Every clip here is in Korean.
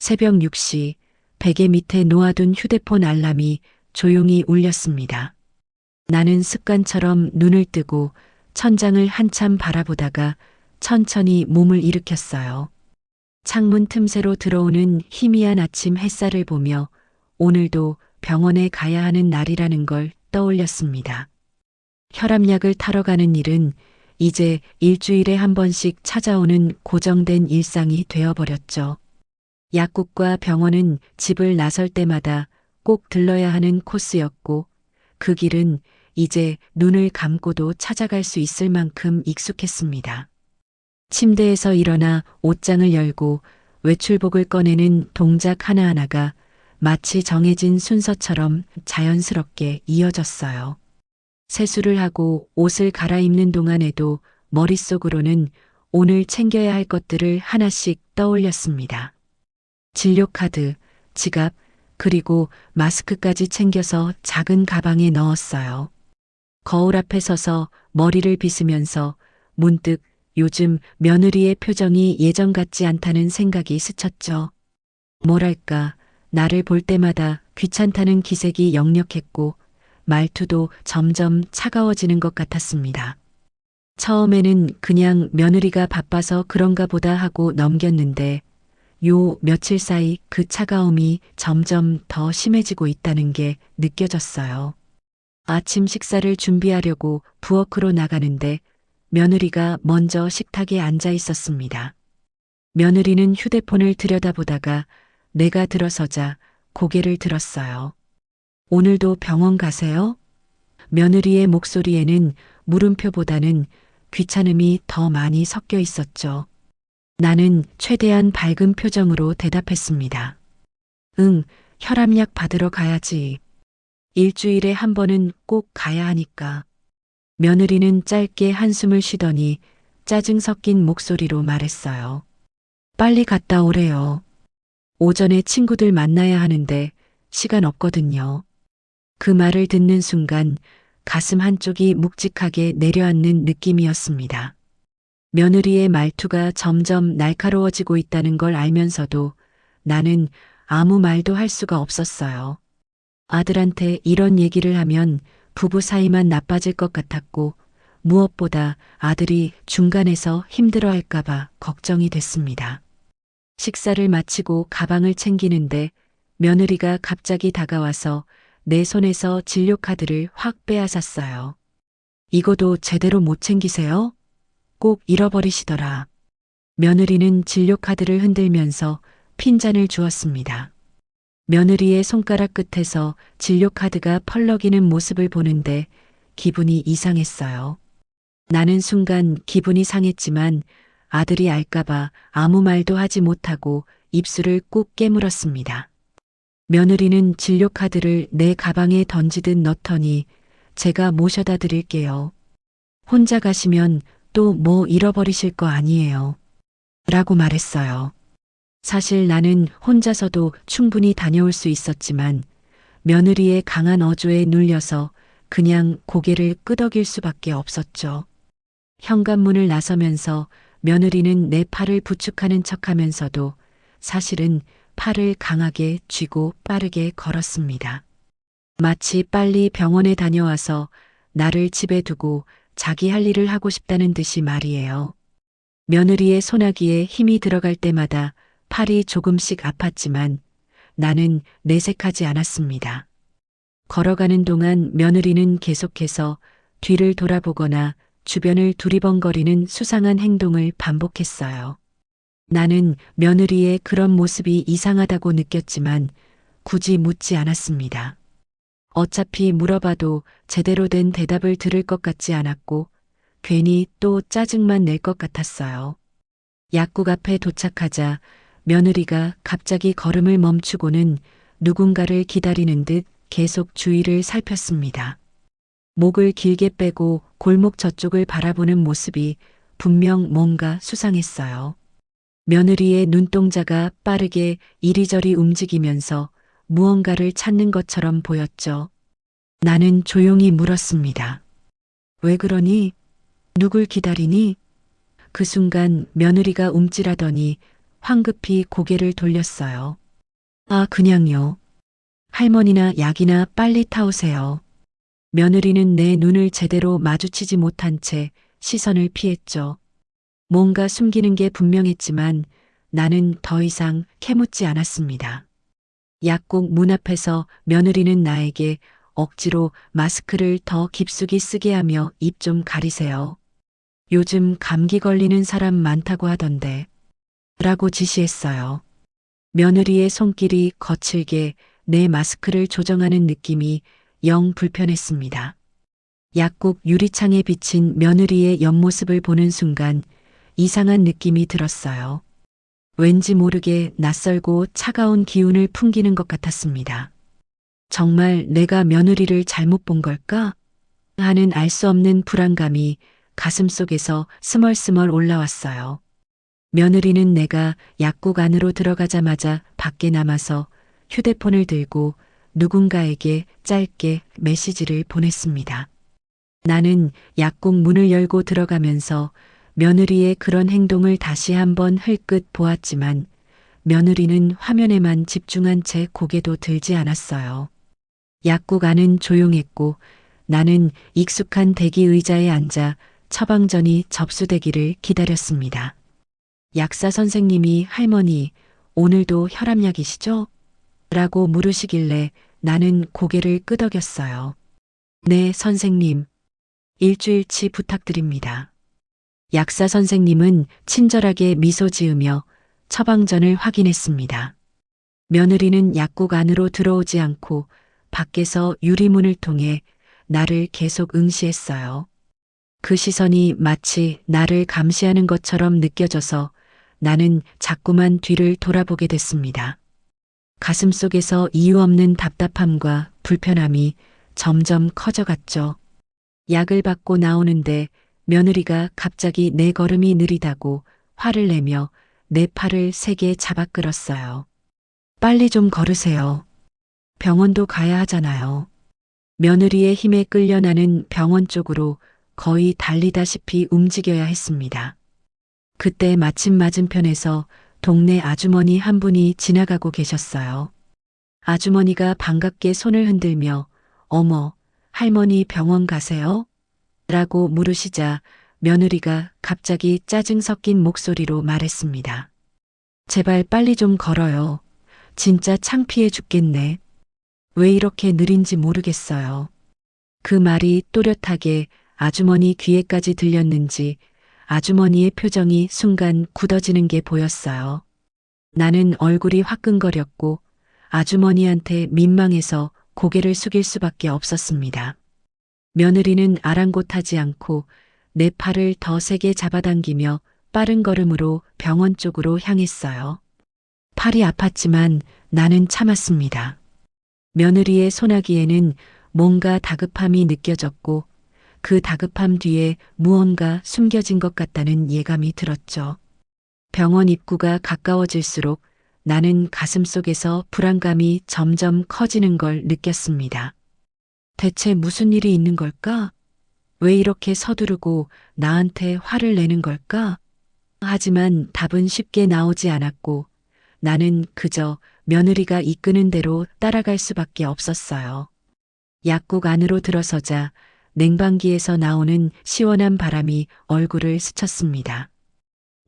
새벽 6시 베개 밑에 놓아둔 휴대폰 알람이 조용히 울렸습니다. 나는 습관처럼 눈을 뜨고 천장을 한참 바라보다가 천천히 몸을 일으켰어요. 창문 틈새로 들어오는 희미한 아침 햇살을 보며 오늘도 병원에 가야 하는 날이라는 걸 떠올렸습니다. 혈압약을 타러 가는 일은 이제 일주일에 한 번씩 찾아오는 고정된 일상이 되어버렸죠. 약국과 병원은 집을 나설 때마다 꼭 들러야 하는 코스였고 그 길은 이제 눈을 감고도 찾아갈 수 있을 만큼 익숙했습니다. 침대에서 일어나 옷장을 열고 외출복을 꺼내는 동작 하나하나가 마치 정해진 순서처럼 자연스럽게 이어졌어요. 세수를 하고 옷을 갈아입는 동안에도 머릿속으로는 오늘 챙겨야 할 것들을 하나씩 떠올렸습니다. 진료카드, 지갑, 그리고 마스크까지 챙겨서 작은 가방에 넣었어요. 거울 앞에 서서 머리를 빗으면서 문득 요즘 며느리의 표정이 예전 같지 않다는 생각이 스쳤죠. 뭐랄까, 나를 볼 때마다 귀찮다는 기색이 역력했고 말투도 점점 차가워지는 것 같았습니다. 처음에는 그냥 며느리가 바빠서 그런가 보다 하고 넘겼는데 요 며칠 사이 그 차가움이 점점 더 심해지고 있다는 게 느껴졌어요. 아침 식사를 준비하려고 부엌으로 나가는데 며느리가 먼저 식탁에 앉아 있었습니다. 며느리는 휴대폰을 들여다보다가 내가 들어서자 고개를 들었어요. 오늘도 병원 가세요? 며느리의 목소리에는 물음표보다는 귀찮음이 더 많이 섞여 있었죠. 나는 최대한 밝은 표정으로 대답했습니다. 응, 혈압약 받으러 가야지. 일주일에 한 번은 꼭 가야 하니까. 며느리는 짧게 한숨을 쉬더니 짜증 섞인 목소리로 말했어요. 빨리 갔다 오래요. 오전에 친구들 만나야 하는데 시간 없거든요. 그 말을 듣는 순간 가슴 한쪽이 묵직하게 내려앉는 느낌이었습니다. 며느리의 말투가 점점 날카로워지고 있다는 걸 알면서도 나는 아무 말도 할 수가 없었어요. 아들한테 이런 얘기를 하면 부부 사이만 나빠질 것 같았고 무엇보다 아들이 중간에서 힘들어할까봐 걱정이 됐습니다. 식사를 마치고 가방을 챙기는데 며느리가 갑자기 다가와서 내 손에서 진료카드를 확 빼앗았어요. 이거도 제대로 못 챙기세요? 꼭 잃어버리시더라. 며느리는 진료카드를 흔들면서 핀잔을 주었습니다. 며느리의 손가락 끝에서 진료카드가 펄럭이는 모습을 보는데 기분이 이상했어요. 나는 순간 기분이 상했지만 아들이 알까봐 아무 말도 하지 못하고 입술을 꾹 깨물었습니다. 며느리는 진료카드를 내 가방에 던지듯 넣더니 제가 모셔다 드릴게요. 혼자 가시면 또 뭐 잃어버리실 거 아니에요. 라고 말했어요. 사실 나는 혼자서도 충분히 다녀올 수 있었지만 며느리의 강한 어조에 눌려서 그냥 고개를 끄덕일 수밖에 없었죠. 현관문을 나서면서 며느리는 내 팔을 부축하는 척하면서도 사실은 팔을 강하게 쥐고 빠르게 걸었습니다. 마치 빨리 병원에 다녀와서 나를 집에 두고 자기 할 일을 하고 싶다는 듯이 말이에요. 며느리의 소나기에 힘이 들어갈 때마다 팔이 조금씩 아팠지만 나는 내색하지 않았습니다. 걸어가는 동안 며느리는 계속해서 뒤를 돌아보거나 주변을 두리번거리는 수상한 행동을 반복했어요. 나는 며느리의 그런 모습이 이상하다고 느꼈지만 굳이 묻지 않았습니다. 어차피 물어봐도 제대로 된 대답을 들을 것 같지 않았고 괜히 또 짜증만 낼 것 같았어요. 약국 앞에 도착하자 며느리가 갑자기 걸음을 멈추고는 누군가를 기다리는 듯 계속 주위를 살폈습니다. 목을 길게 빼고 골목 저쪽을 바라보는 모습이 분명 뭔가 수상했어요. 며느리의 눈동자가 빠르게 이리저리 움직이면서 무언가를 찾는 것처럼 보였죠. 나는 조용히 물었습니다. 왜 그러니? 누굴 기다리니? 그 순간 며느리가 움찔하더니 황급히 고개를 돌렸어요. 아, 그냥요. 할머니나 약이나 빨리 타오세요. 며느리는 내 눈을 제대로 마주치지 못한 채 시선을 피했죠. 뭔가 숨기는 게 분명했지만 나는 더 이상 캐묻지 않았습니다. 약국 문 앞에서 며느리는 나에게 억지로 마스크를 더 깊숙이 쓰게 하며 입 좀 가리세요. 요즘 감기 걸리는 사람 많다고 하던데. 라고 지시했어요. 며느리의 손길이 거칠게 내 마스크를 조정하는 느낌이 영 불편했습니다. 약국 유리창에 비친 며느리의 옆모습을 보는 순간 이상한 느낌이 들었어요. 왠지 모르게 낯설고 차가운 기운을 풍기는 것 같았습니다. 정말 내가 며느리를 잘못 본 걸까? 하는 알 수 없는 불안감이 가슴속에서 스멀스멀 올라왔어요. 며느리는 내가 약국 안으로 들어가자마자 밖에 남아서 휴대폰을 들고 누군가에게 짧게 메시지를 보냈습니다. 나는 약국 문을 열고 들어가면서 며느리의 그런 행동을 다시 한번 흘끗 보았지만 며느리는 화면에만 집중한 채 고개도 들지 않았어요. 약국 안은 조용했고 나는 익숙한 대기 의자에 앉아 처방전이 접수되기를 기다렸습니다. 약사 선생님이 할머니, 오늘도 혈압약이시죠? 라고 물으시길래 나는 고개를 끄덕였어요. 네, 선생님. 일주일치 부탁드립니다. 약사 선생님은 친절하게 미소 지으며 처방전을 확인했습니다. 며느리는 약국 안으로 들어오지 않고 밖에서 유리문을 통해 나를 계속 응시했어요. 그 시선이 마치 나를 감시하는 것처럼 느껴져서 나는 자꾸만 뒤를 돌아보게 됐습니다. 가슴속에서 이유 없는 답답함과 불편함이 점점 커져갔죠. 약을 받고 나오는데 며느리가 갑자기 내 걸음이 느리다고 화를 내며 내 팔을 세게 잡아 끌었어요. 빨리 좀 걸으세요. 병원도 가야 하잖아요. 며느리의 힘에 끌려 나는 병원 쪽으로 거의 달리다시피 움직여야 했습니다. 그때 마침 맞은편에서 동네 아주머니 한 분이 지나가고 계셨어요. 아주머니가 반갑게 손을 흔들며 어머, 할머니 병원 가세요? 라고 물으시자 며느리가 갑자기 짜증 섞인 목소리로 말했습니다. 제발 빨리 좀 걸어요. 진짜 창피해 죽겠네. 왜 이렇게 느린지 모르겠어요. 그 말이 또렷하게 아주머니 귀에까지 들렸는지 아주머니의 표정이 순간 굳어지는 게 보였어요. 나는 얼굴이 화끈거렸고 아주머니한테 민망해서 고개를 숙일 수밖에 없었습니다. 며느리는 아랑곳하지 않고 내 팔을 더 세게 잡아당기며 빠른 걸음으로 병원 쪽으로 향했어요. 팔이 아팠지만 나는 참았습니다. 며느리의 소나기에는 뭔가 다급함이 느껴졌고 그 다급함 뒤에 무언가 숨겨진 것 같다는 예감이 들었죠. 병원 입구가 가까워질수록 나는 가슴속에서 불안감이 점점 커지는 걸 느꼈습니다. 대체 무슨 일이 있는 걸까? 왜 이렇게 서두르고 나한테 화를 내는 걸까? 하지만 답은 쉽게 나오지 않았고 나는 그저 며느리가 이끄는 대로 따라갈 수밖에 없었어요. 약국 안으로 들어서자 냉방기에서 나오는 시원한 바람이 얼굴을 스쳤습니다.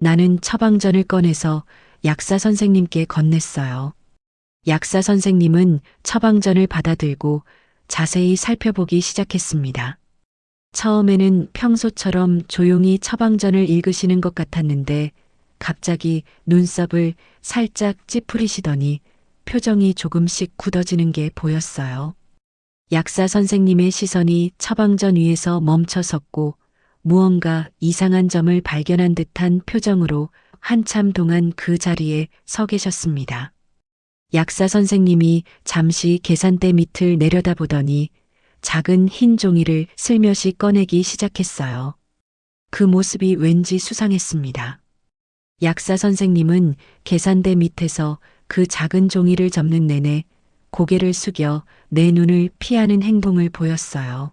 나는 처방전을 꺼내서 약사 선생님께 건넸어요. 약사 선생님은 처방전을 받아들고 자세히 살펴보기 시작했습니다. 처음에는 평소처럼 조용히 처방전을 읽으시는 것 같았는데 갑자기 눈썹을 살짝 찌푸리시더니 표정이 조금씩 굳어지는 게 보였어요. 약사 선생님의 시선이 처방전 위에서 멈춰 섰고 무언가 이상한 점을 발견한 듯한 표정으로 한참 동안 그 자리에 서 계셨습니다. 약사 선생님이 잠시 계산대 밑을 내려다보더니 작은 흰 종이를 슬며시 꺼내기 시작했어요. 그 모습이 왠지 수상했습니다. 약사 선생님은 계산대 밑에서 그 작은 종이를 접는 내내 고개를 숙여 내 눈을 피하는 행동을 보였어요.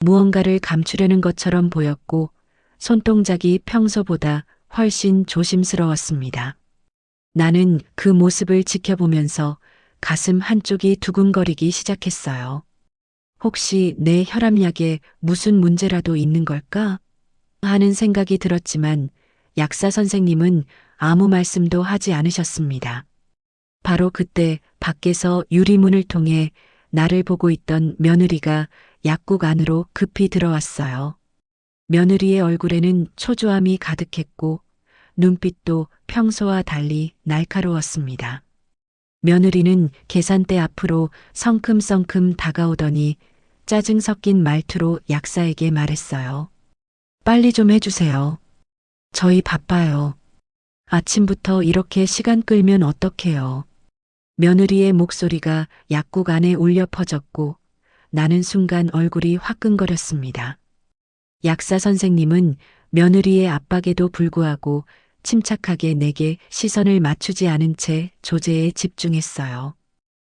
무언가를 감추려는 것처럼 보였고 손동작이 평소보다 훨씬 조심스러웠습니다. 나는 그 모습을 지켜보면서 가슴 한쪽이 두근거리기 시작했어요. 혹시 내 혈압약에 무슨 문제라도 있는 걸까? 하는 생각이 들었지만 약사 선생님은 아무 말씀도 하지 않으셨습니다. 바로 그때 밖에서 유리문을 통해 나를 보고 있던 며느리가 약국 안으로 급히 들어왔어요. 며느리의 얼굴에는 초조함이 가득했고 눈빛도 평소와 달리 날카로웠습니다. 며느리는 계산대 앞으로 성큼성큼 다가오더니 짜증 섞인 말투로 약사에게 말했어요. 빨리 좀 해주세요. 저희 바빠요. 아침부터 이렇게 시간 끌면 어떡해요. 며느리의 목소리가 약국 안에 울려 퍼졌고 나는 순간 얼굴이 화끈거렸습니다. 약사 선생님은 며느리의 압박에도 불구하고 침착하게 내게 시선을 맞추지 않은 채 조제에 집중했어요.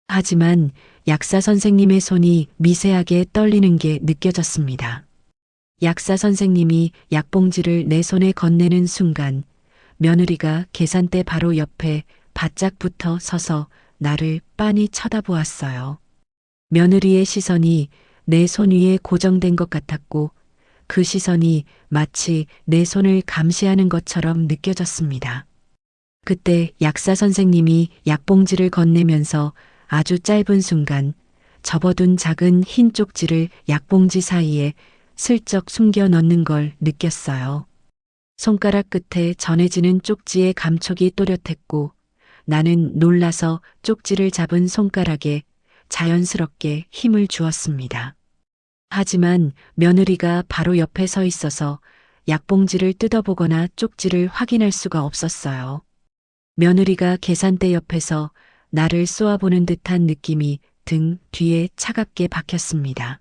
하지만 약사 선생님의 손이 미세하게 떨리는 게 느껴졌습니다. 약사 선생님이 약봉지를 내 손에 건네는 순간 며느리가 계산대 바로 옆에 바짝 붙어 서서 나를 빤히 쳐다보았어요. 며느리의 시선이 내 손 위에 고정된 것 같았고 그 시선이 마치 내 손을 감시하는 것처럼 느껴졌습니다. 그때 약사 선생님이 약봉지를 건네면서 아주 짧은 순간 접어둔 작은 흰 쪽지를 약봉지 사이에 슬쩍 숨겨 넣는 걸 느꼈어요. 손가락 끝에 전해지는 쪽지의 감촉이 또렷했고 나는 놀라서 쪽지를 잡은 손가락에 자연스럽게 힘을 주었습니다. 하지만 며느리가 바로 옆에 서 있어서 약봉지를 뜯어보거나 쪽지를 확인할 수가 없었어요. 며느리가 계산대 옆에서 나를 쏘아보는 듯한 느낌이 등 뒤에 차갑게 박혔습니다.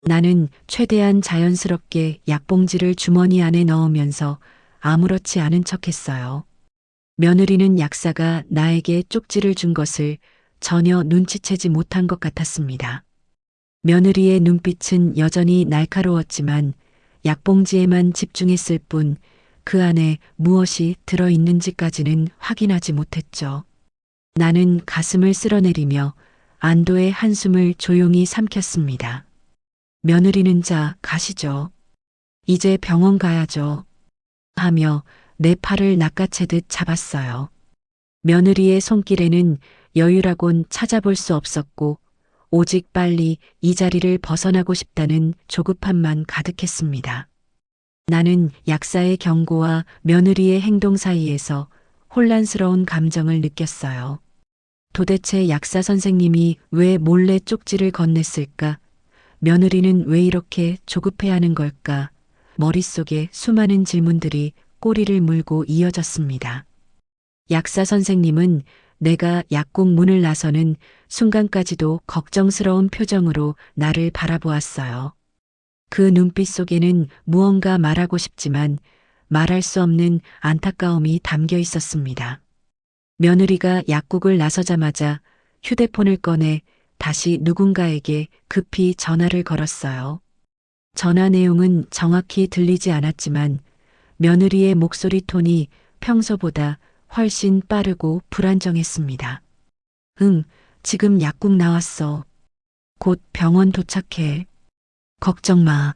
나는 최대한 자연스럽게 약봉지를 주머니 안에 넣으면서 아무렇지 않은 척했어요. 며느리는 약사가 나에게 쪽지를 준 것을 전혀 눈치채지 못한 것 같았습니다. 며느리의 눈빛은 여전히 날카로웠지만 약봉지에만 집중했을 뿐 그 안에 무엇이 들어있는지까지는 확인하지 못했죠. 나는 가슴을 쓸어내리며 안도의 한숨을 조용히 삼켰습니다. 며느리는 자, 가시죠. 이제 병원 가야죠. 하며 내 팔을 낚아채듯 잡았어요. 며느리의 손길에는 여유라곤 찾아볼 수 없었고 오직 빨리 이 자리를 벗어나고 싶다는 조급함만 가득했습니다. 나는 약사의 경고와 며느리의 행동 사이에서 혼란스러운 감정을 느꼈어요. 도대체 약사 선생님이 왜 몰래 쪽지를 건넸을까? 며느리는 왜 이렇게 조급해하는 걸까? 머릿속에 수많은 질문들이 꼬리를 물고 이어졌습니다. 약사 선생님은 내가 약국 문을 나서는 순간까지도 걱정스러운 표정으로 나를 바라보았어요. 그 눈빛 속에는 무언가 말하고 싶지만 말할 수 없는 안타까움이 담겨 있었습니다. 며느리가 약국을 나서자마자 휴대폰을 꺼내 다시 누군가에게 급히 전화를 걸었어요. 전화 내용은 정확히 들리지 않았지만 며느리의 목소리 톤이 평소보다 훨씬 빠르고 불안정했습니다. 응, 지금 약국 나왔어. 곧 병원 도착해. 걱정 마.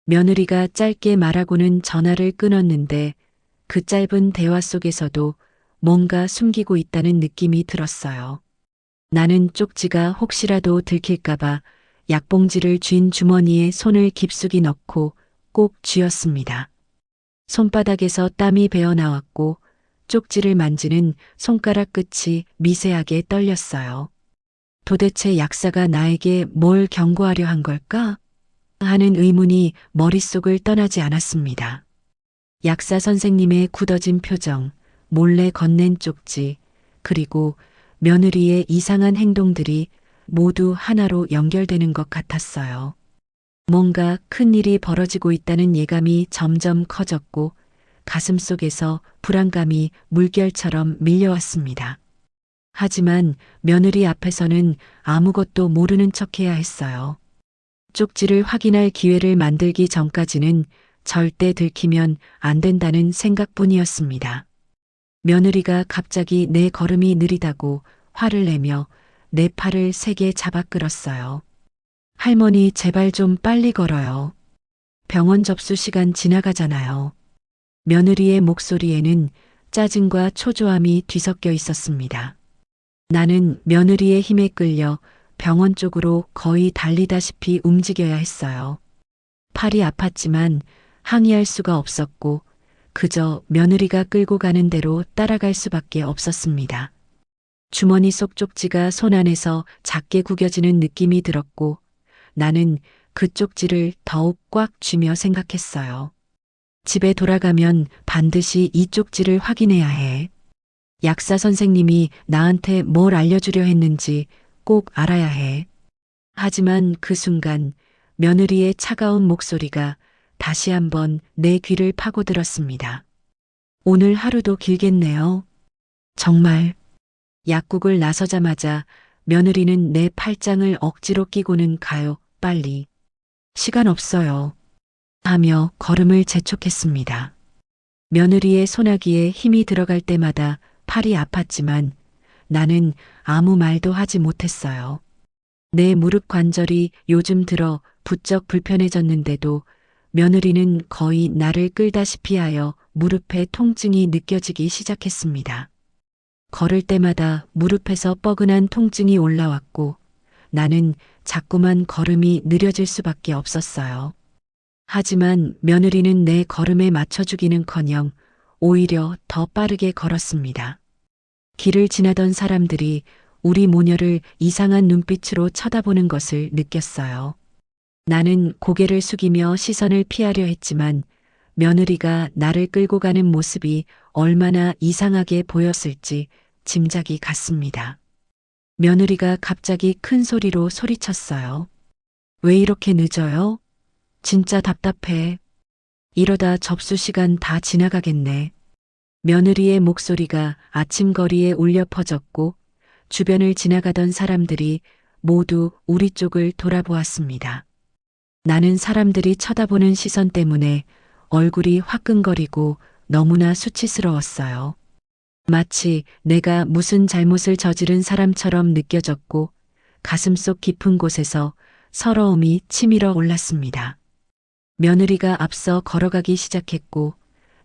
며느리가 짧게 말하고는 전화를 끊었는데 그 짧은 대화 속에서도 뭔가 숨기고 있다는 느낌이 들었어요. 나는 쪽지가 혹시라도 들킬까봐 약봉지를 쥔 주머니에 손을 깊숙이 넣고 꼭 쥐었습니다. 손바닥에서 땀이 배어나왔고 쪽지를 만지는 손가락 끝이 미세하게 떨렸어요. 도대체 약사가 나에게 뭘 경고하려 한 걸까? 하는 의문이 머릿속을 떠나지 않았습니다. 약사 선생님의 굳어진 표정, 몰래 건넨 쪽지, 그리고 며느리의 이상한 행동들이 모두 하나로 연결되는 것 같았어요. 뭔가 큰 일이 벌어지고 있다는 예감이 점점 커졌고 가슴 속에서 불안감이 물결처럼 밀려왔습니다. 하지만 며느리 앞에서는 아무것도 모르는 척해야 했어요. 쪽지를 확인할 기회를 만들기 전까지는 절대 들키면 안 된다는 생각뿐이었습니다. 며느리가 갑자기 내 걸음이 느리다고 화를 내며 내 팔을 세게 잡아 끌었어요. 할머니, 제발 좀 빨리 걸어요. 병원 접수 시간 지나가잖아요. 며느리의 목소리에는 짜증과 초조함이 뒤섞여 있었습니다. 나는 며느리의 힘에 끌려 병원 쪽으로 거의 달리다시피 움직여야 했어요. 팔이 아팠지만 항의할 수가 없었고 그저 며느리가 끌고 가는 대로 따라갈 수밖에 없었습니다. 주머니 속 쪽지가 손 안에서 작게 구겨지는 느낌이 들었고 나는 그 쪽지를 더욱 꽉 쥐며 생각했어요. 집에 돌아가면 반드시 이 쪽지를 확인해야 해. 약사 선생님이 나한테 뭘 알려주려 했는지 꼭 알아야 해. 하지만 그 순간 며느리의 차가운 목소리가 다시 한번 내 귀를 파고들었습니다. 오늘 하루도 길겠네요. 정말. 약국을 나서자마자 며느리는 내 팔짱을 억지로 끼고는 가요, 빨리. 시간 없어요. 하며 걸음을 재촉했습니다. 며느리의 소나기에 힘이 들어갈 때마다 팔이 아팠지만 나는 아무 말도 하지 못했어요. 내 무릎 관절이 요즘 들어 부쩍 불편해졌는데도 며느리는 거의 나를 끌다시피 하여 무릎에 통증이 느껴지기 시작했습니다. 걸을 때마다 무릎에서 뻐근한 통증이 올라왔고 나는 자꾸만 걸음이 느려질 수밖에 없었어요. 하지만 며느리는 내 걸음에 맞춰주기는커녕 오히려 더 빠르게 걸었습니다. 길을 지나던 사람들이 우리 모녀를 이상한 눈빛으로 쳐다보는 것을 느꼈어요. 나는 고개를 숙이며 시선을 피하려 했지만 며느리가 나를 끌고 가는 모습이 얼마나 이상하게 보였을지 짐작이 갔습니다. 며느리가 갑자기 큰 소리로 소리쳤어요. 왜 이렇게 늦어요? 진짜 답답해. 이러다 접수 시간 다 지나가겠네. 며느리의 목소리가 아침 거리에 울려 퍼졌고 주변을 지나가던 사람들이 모두 우리 쪽을 돌아보았습니다. 나는 사람들이 쳐다보는 시선 때문에 얼굴이 화끈거리고 너무나 수치스러웠어요. 마치 내가 무슨 잘못을 저지른 사람처럼 느껴졌고 가슴속 깊은 곳에서 서러움이 치밀어 올랐습니다. 며느리가 앞서 걸어가기 시작했고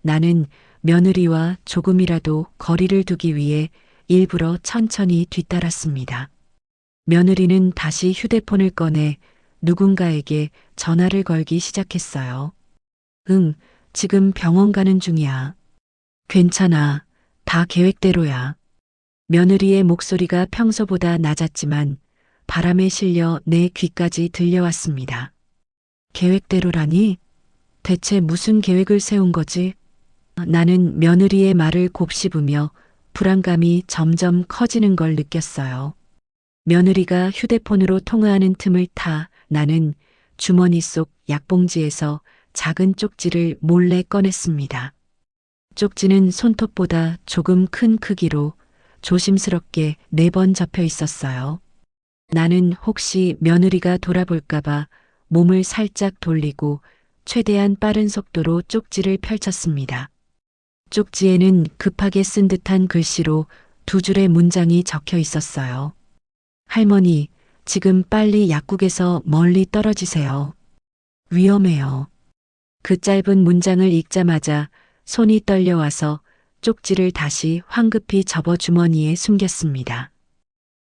나는 며느리와 조금이라도 거리를 두기 위해 일부러 천천히 뒤따랐습니다. 며느리는 다시 휴대폰을 꺼내 누군가에게 전화를 걸기 시작했어요. 응, 지금 병원 가는 중이야. 괜찮아. 다 계획대로야. 며느리의 목소리가 평소보다 낮았지만 바람에 실려 내 귀까지 들려왔습니다. 계획대로라니? 대체 무슨 계획을 세운 거지? 나는 며느리의 말을 곱씹으며 불안감이 점점 커지는 걸 느꼈어요. 며느리가 휴대폰으로 통화하는 틈을 타 나는 주머니 속 약봉지에서 작은 쪽지를 몰래 꺼냈습니다. 쪽지는 손톱보다 조금 큰 크기로 조심스럽게 4번 접혀 있었어요. 나는 혹시 며느리가 돌아볼까봐 몸을 살짝 돌리고 최대한 빠른 속도로 쪽지를 펼쳤습니다. 쪽지에는 급하게 쓴 듯한 글씨로 2줄의 문장이 적혀 있었어요. 할머니, 지금 빨리 약국에서 멀리 떨어지세요. 위험해요. 그 짧은 문장을 읽자마자 손이 떨려와서 쪽지를 다시 황급히 접어 주머니에 숨겼습니다.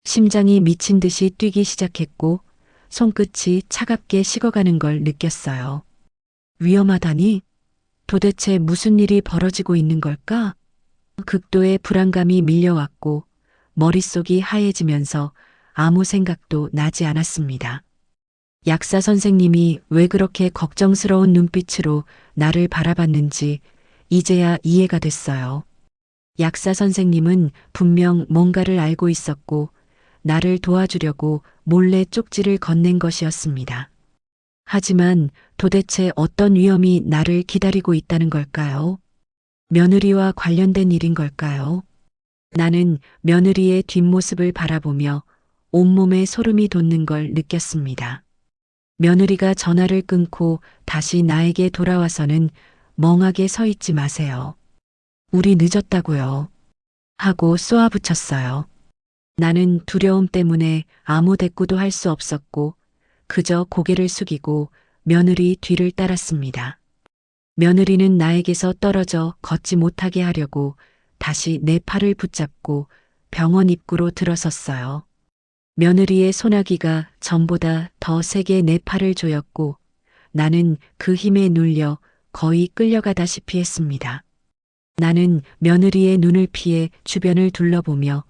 심장이 미친 듯이 뛰기 시작했고 손끝이 차갑게 식어가는 걸 느꼈어요. 위험하다니? 도대체 무슨 일이 벌어지고 있는 걸까? 극도의 불안감이 밀려왔고 머릿속이 하얘지면서 아무 생각도 나지 않았습니다. 약사 선생님이 왜 그렇게 걱정스러운 눈빛으로 나를 바라봤는지 이제야 이해가 됐어요. 약사 선생님은 분명 뭔가를 알고 있었고 나를 도와주려고 몰래 쪽지를 건넨 것이었습니다. 하지만 도대체 어떤 위험이 나를 기다리고 있다는 걸까요? 며느리와 관련된 일인 걸까요? 나는 며느리의 뒷모습을 바라보며 온몸에 소름이 돋는 걸 느꼈습니다. 며느리가 전화를 끊고 다시 나에게 돌아와서는 멍하게 서 있지 마세요. 우리 늦었다고요. 하고 쏘아붙였어요. 나는 두려움 때문에 아무 대꾸도 할 수 없었고 그저 고개를 숙이고 며느리 뒤를 따랐습니다. 며느리는 나에게서 떨어져 걷지 못하게 하려고 다시 내 팔을 붙잡고 병원 입구로 들어섰어요. 며느리의 소나기가 전보다 더 세게 내 팔을 조였고 나는 그 힘에 눌려 거의 끌려가다시피 했습니다. 나는 며느리의 눈을 피해 주변을 둘러보며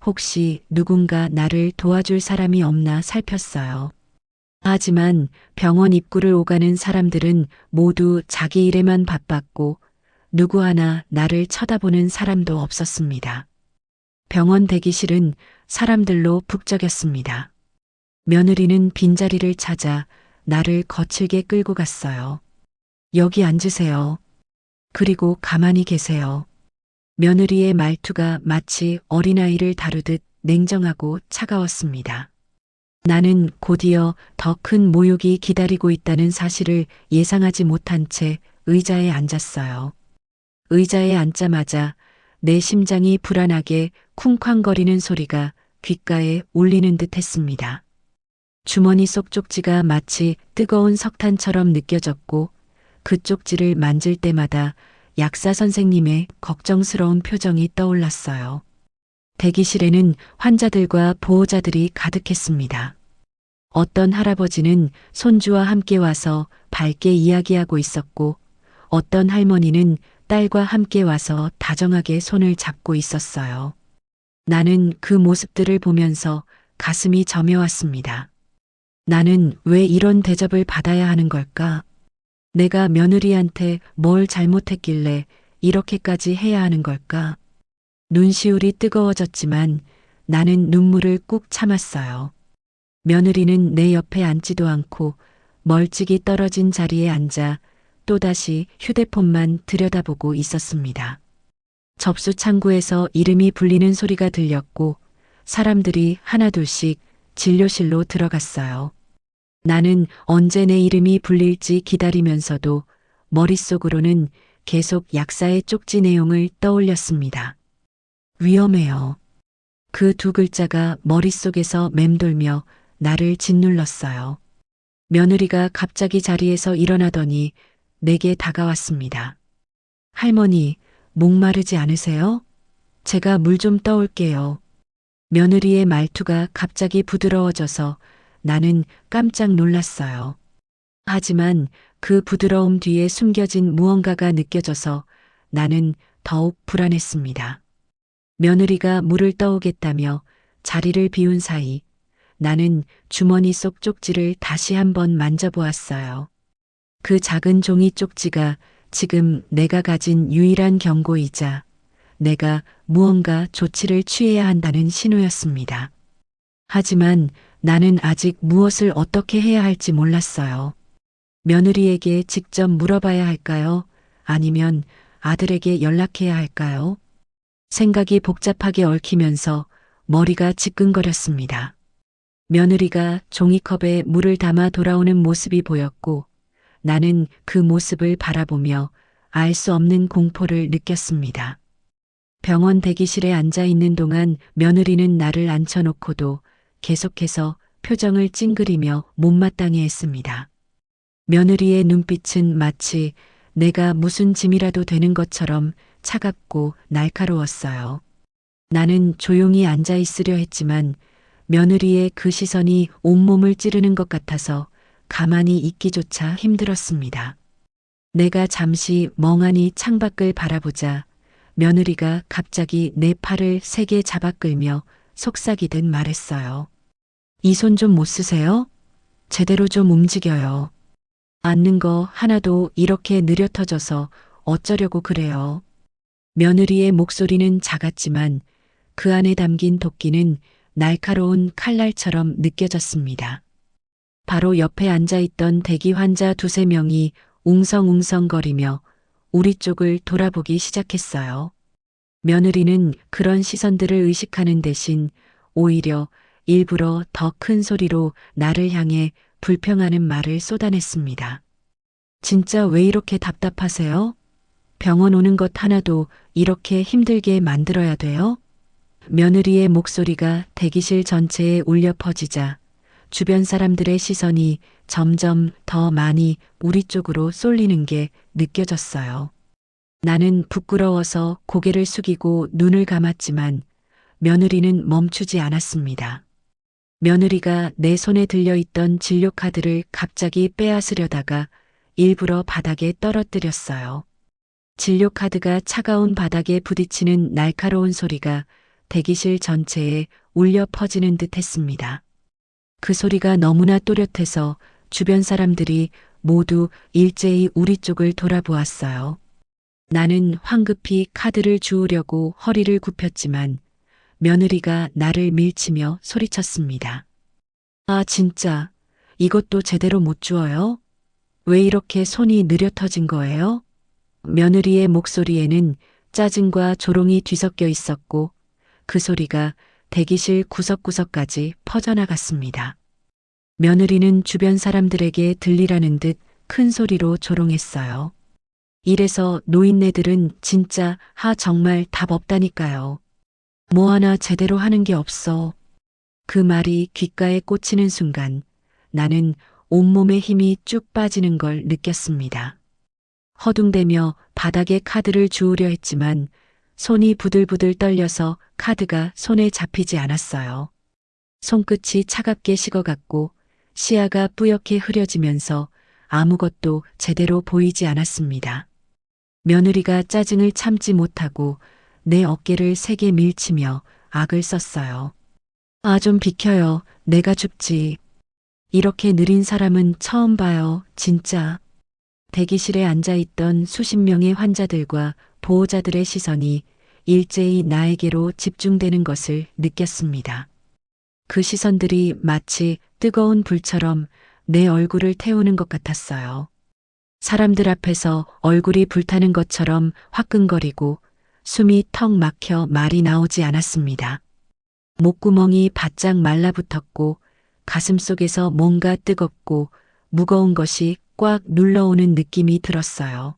혹시 누군가 나를 도와줄 사람이 없나 살폈어요. 하지만 병원 입구를 오가는 사람들은 모두 자기 일에만 바빴고 누구 하나 나를 쳐다보는 사람도 없었습니다. 병원 대기실은 사람들로 북적였습니다. 며느리는 빈자리를 찾아 나를 거칠게 끌고 갔어요. 여기 앉으세요. 그리고 가만히 계세요. 며느리의 말투가 마치 어린아이를 다루듯 냉정하고 차가웠습니다. 나는 곧이어 더 큰 모욕이 기다리고 있다는 사실을 예상하지 못한 채 의자에 앉았어요. 의자에 앉자마자 내 심장이 불안하게 쿵쾅거리는 소리가 귓가에 울리는 듯 했습니다. 주머니 속 쪽지가 마치 뜨거운 석탄처럼 느껴졌고 그 쪽지를 만질 때마다 약사 선생님의 걱정스러운 표정이 떠올랐어요. 대기실에는 환자들과 보호자들이 가득했습니다. 어떤 할아버지는 손주와 함께 와서 밝게 이야기하고 있었고 어떤 할머니는 딸과 함께 와서 다정하게 손을 잡고 있었어요. 나는 그 모습들을 보면서 가슴이 저며왔습니다. 나는 왜 이런 대접을 받아야 하는 걸까? 내가 며느리한테 뭘 잘못했길래 이렇게까지 해야 하는 걸까? 눈시울이 뜨거워졌지만 나는 눈물을 꾹 참았어요. 며느리는 내 옆에 앉지도 않고 멀찍이 떨어진 자리에 앉아 또다시 휴대폰만 들여다보고 있었습니다. 접수 창구에서 이름이 불리는 소리가 들렸고 사람들이 하나둘씩 진료실로 들어갔어요. 나는 언제 내 이름이 불릴지 기다리면서도 머릿속으로는 계속 약사의 쪽지 내용을 떠올렸습니다. 위험해요. 그 두 글자가 머릿속에서 맴돌며 나를 짓눌렀어요. 며느리가 갑자기 자리에서 일어나더니 내게 다가왔습니다. 할머니, 목마르지 않으세요? 제가 물 좀 떠올게요. 며느리의 말투가 갑자기 부드러워져서 나는 깜짝 놀랐어요. 하지만 그 부드러움 뒤에 숨겨진 무언가가 느껴져서 나는 더욱 불안했습니다. 며느리가 물을 떠오겠다며 자리를 비운 사이 나는 주머니 속 쪽지를 다시 한번 만져보았어요. 그 작은 종이 쪽지가 지금 내가 가진 유일한 경고이자 내가 무언가 조치를 취해야 한다는 신호였습니다. 하지만 나는 아직 무엇을 어떻게 해야 할지 몰랐어요. 며느리에게 직접 물어봐야 할까요? 아니면 아들에게 연락해야 할까요? 생각이 복잡하게 얽히면서 머리가 지끈거렸습니다. 며느리가 종이컵에 물을 담아 돌아오는 모습이 보였고 나는 그 모습을 바라보며 알 수 없는 공포를 느꼈습니다. 병원 대기실에 앉아 있는 동안 며느리는 나를 앉혀놓고도 계속해서 표정을 찡그리며 못마땅해 했습니다. 며느리의 눈빛은 마치 내가 무슨 짐이라도 되는 것처럼 차갑고 날카로웠어요. 나는 조용히 앉아 있으려 했지만 며느리의 그 시선이 온몸을 찌르는 것 같아서 가만히 있기조차 힘들었습니다. 내가 잠시 멍하니 창밖을 바라보자 며느리가 갑자기 내 팔을 세게 잡아 끌며 속삭이듯 말했어요. 이 손 좀 못 쓰세요? 제대로 좀 움직여요. 앉는 거 하나도 이렇게 느려 터져서 어쩌려고 그래요. 며느리의 목소리는 작았지만 그 안에 담긴 도끼는 날카로운 칼날처럼 느껴졌습니다. 바로 옆에 앉아있던 대기 환자 두세 명이 웅성웅성거리며 우리 쪽을 돌아보기 시작했어요. 며느리는 그런 시선들을 의식하는 대신 오히려 일부러 더 큰 소리로 나를 향해 불평하는 말을 쏟아냈습니다. 진짜 왜 이렇게 답답하세요? 병원 오는 것 하나도 이렇게 힘들게 만들어야 돼요? 며느리의 목소리가 대기실 전체에 울려 퍼지자 주변 사람들의 시선이 점점 더 많이 우리 쪽으로 쏠리는 게 느껴졌어요. 나는 부끄러워서 고개를 숙이고 눈을 감았지만 며느리는 멈추지 않았습니다. 며느리가 내 손에 들려있던 진료카드를 갑자기 빼앗으려다가 일부러 바닥에 떨어뜨렸어요. 진료카드가 차가운 바닥에 부딪히는 날카로운 소리가 대기실 전체에 울려 퍼지는 듯 했습니다. 그 소리가 너무나 또렷해서 주변 사람들이 모두 일제히 우리 쪽을 돌아보았어요. 나는 황급히 카드를 주우려고 허리를 굽혔지만 며느리가 나를 밀치며 소리쳤습니다. 아, 진짜. 이것도 제대로 못 주어요? 왜 이렇게 손이 느려 터진 거예요? 며느리의 목소리에는 짜증과 조롱이 뒤섞여 있었고 그 소리가 대기실 구석구석까지 퍼져나갔습니다. 며느리는 주변 사람들에게 들리라는 듯 큰 소리로 조롱했어요. 이래서 노인네들은 진짜 정말 답 없다니까요. 뭐 하나 제대로 하는 게 없어. 그 말이 귓가에 꽂히는 순간 나는 온몸에 힘이 쭉 빠지는 걸 느꼈습니다. 허둥대며 바닥에 카드를 주우려 했지만 손이 부들부들 떨려서 카드가 손에 잡히지 않았어요. 손끝이 차갑게 식어갔고 시야가 뿌옇게 흐려지면서 아무것도 제대로 보이지 않았습니다. 며느리가 짜증을 참지 못하고 내 어깨를 세게 밀치며 악을 썼어요. 아, 좀 비켜요. 내가 죽지. 이렇게 느린 사람은 처음 봐요. 진짜. 대기실에 앉아있던 수십 명의 환자들과 보호자들의 시선이 일제히 나에게로 집중되는 것을 느꼈습니다. 그 시선들이 마치 뜨거운 불처럼 내 얼굴을 태우는 것 같았어요. 사람들 앞에서 얼굴이 불타는 것처럼 화끈거리고 숨이 턱 막혀 말이 나오지 않았습니다. 목구멍이 바짝 말라붙었고 가슴 속에서 뭔가 뜨겁고 무거운 것이 꽉 눌러오는 느낌이 들었어요.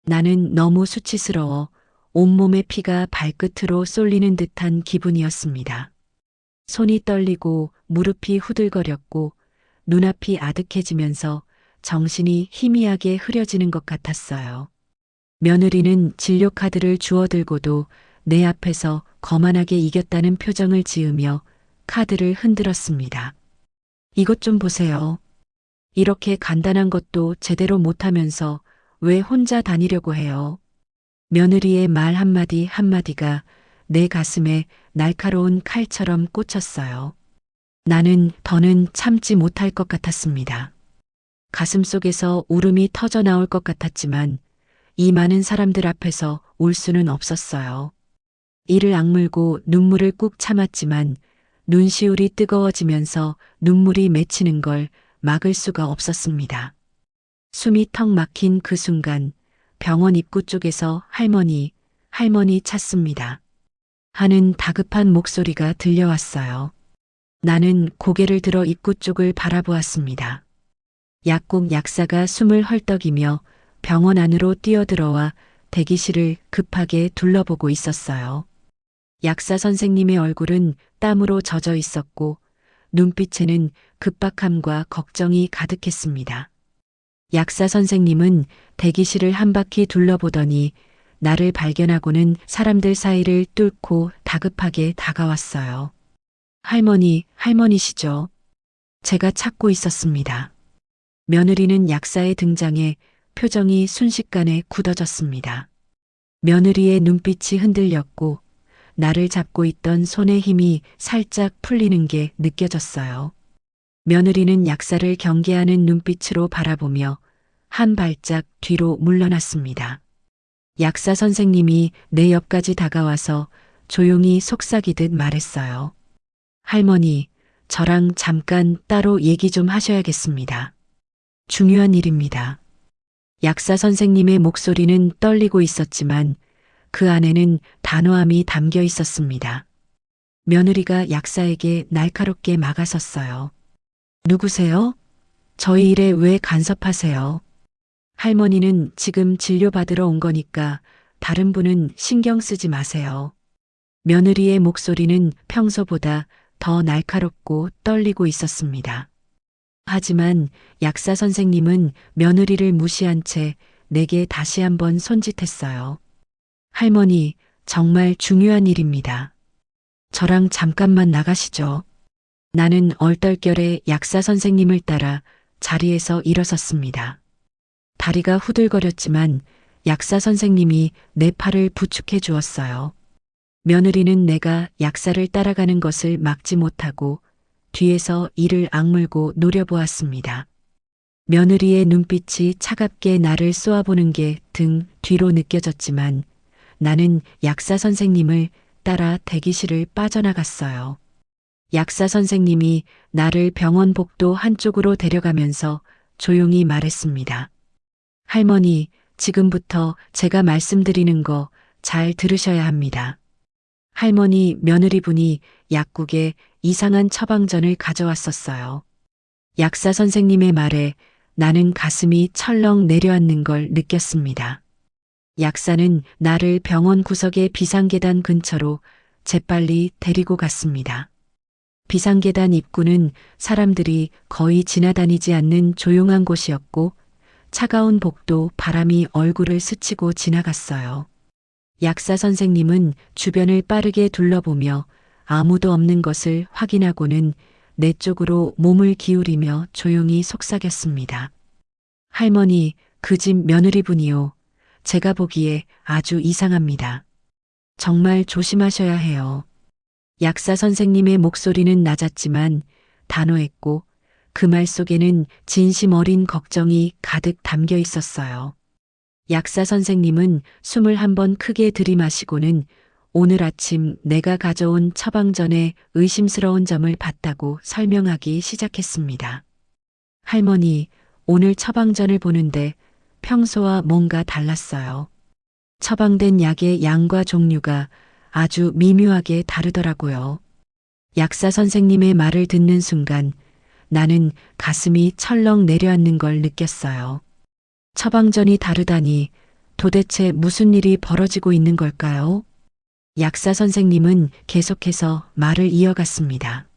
나는 너무 수치스러워 온몸의 피가 발끝으로 쏠리는 듯한 기분이었습니다. 손이 떨리고 무릎이 후들거렸고 눈앞이 아득해지면서 정신이 희미하게 흐려지는 것 같았어요. 며느리는 진료카드를 주워들고도 내 앞에서 거만하게 이겼다는 표정을 지으며 카드를 흔들었습니다. 이것 좀 보세요. 이렇게 간단한 것도 제대로 못하면서 왜 혼자 다니려고 해요? 며느리의 말 한마디 한마디가 내 가슴에 날카로운 칼처럼 꽂혔어요. 나는 더는 참지 못할 것 같았습니다. 가슴 속에서 울음이 터져 나올 것 같았지만 이 많은 사람들 앞에서 울 수는 없었어요. 이를 악물고 눈물을 꾹 참았지만 눈시울이 뜨거워지면서 눈물이 맺히는 걸 막을 수가 없었습니다. 숨이 턱 막힌 그 순간 병원 입구 쪽에서 할머니 찾습니다. 하는 다급한 목소리가 들려왔어요. 나는 고개를 들어 입구 쪽을 바라보았습니다. 약국 약사가 숨을 헐떡이며 병원 안으로 뛰어들어와 대기실을 급하게 둘러보고 있었어요. 약사 선생님의 얼굴은 땀으로 젖어 있었고 눈빛에는 급박함과 걱정이 가득했습니다. 약사 선생님은 대기실을 한 바퀴 둘러보더니 나를 발견하고는 사람들 사이를 뚫고 다급하게 다가왔어요. 할머니시죠? 제가 찾고 있었습니다. 며느리는 약사의 등장에 표정이 순식간에 굳어졌습니다. 며느리의 눈빛이 흔들렸고 나를 잡고 있던 손의 힘이 살짝 풀리는 게 느껴졌어요. 며느리는 약사를 경계하는 눈빛으로 바라보며 한 발짝 뒤로 물러났습니다. 약사 선생님이 내 옆까지 다가와서 조용히 속삭이듯 말했어요. 할머니, 저랑 잠깐 따로 얘기 좀 하셔야겠습니다. 중요한 일입니다. 약사 선생님의 목소리는 떨리고 있었지만 그 안에는 단호함이 담겨 있었습니다. 며느리가 약사에게 날카롭게 막아섰어요. 누구세요? 저희 일에 왜 간섭하세요? 할머니는 지금 진료받으러 온 거니까 다른 분은 신경 쓰지 마세요. 며느리의 목소리는 평소보다 더 날카롭고 떨리고 있었습니다. 하지만 약사 선생님은 며느리를 무시한 채 내게 다시 한번 손짓했어요. 할머니, 정말 중요한 일입니다. 저랑 잠깐만 나가시죠. 나는 얼떨결에 약사 선생님을 따라 자리에서 일어섰습니다. 다리가 후들거렸지만 약사 선생님이 내 팔을 부축해 주었어요. 며느리는 내가 약사를 따라가는 것을 막지 못하고 뒤에서 이를 악물고 노려보았습니다. 며느리의 눈빛이 차갑게 나를 쏘아보는 게 등 뒤로 느껴졌지만 나는 약사 선생님을 따라 대기실을 빠져나갔어요. 약사 선생님이 나를 병원 복도 한쪽으로 데려가면서 조용히 말했습니다. 할머니, 지금부터 제가 말씀드리는 거 잘 들으셔야 합니다. 할머니 며느리분이 약국에 이상한 처방전을 가져왔었어요. 약사 선생님의 말에 나는 가슴이 철렁 내려앉는 걸 느꼈습니다. 약사는 나를 병원 구석의 비상계단 근처로 재빨리 데리고 갔습니다. 비상계단 입구는 사람들이 거의 지나다니지 않는 조용한 곳이었고 차가운 복도 바람이 얼굴을 스치고 지나갔어요. 약사 선생님은 주변을 빠르게 둘러보며 아무도 없는 것을 확인하고는 내 쪽으로 몸을 기울이며 조용히 속삭였습니다. 할머니, 그 집 며느리분이요. 제가 보기에 아주 이상합니다. 정말 조심하셔야 해요. 약사 선생님의 목소리는 낮았지만 단호했고 그 말 속에는 진심 어린 걱정이 가득 담겨 있었어요. 약사 선생님은 숨을 한번 크게 들이마시고는 오늘 아침 내가 가져온 처방전에 의심스러운 점을 봤다고 설명하기 시작했습니다. 할머니, 오늘 처방전을 보는데 평소와 뭔가 달랐어요. 처방된 약의 양과 종류가 아주 미묘하게 다르더라고요. 약사 선생님의 말을 듣는 순간 나는 가슴이 철렁 내려앉는 걸 느꼈어요. 처방전이 다르다니 도대체 무슨 일이 벌어지고 있는 걸까요? 약사 선생님은 계속해서 말을 이어갔습니다.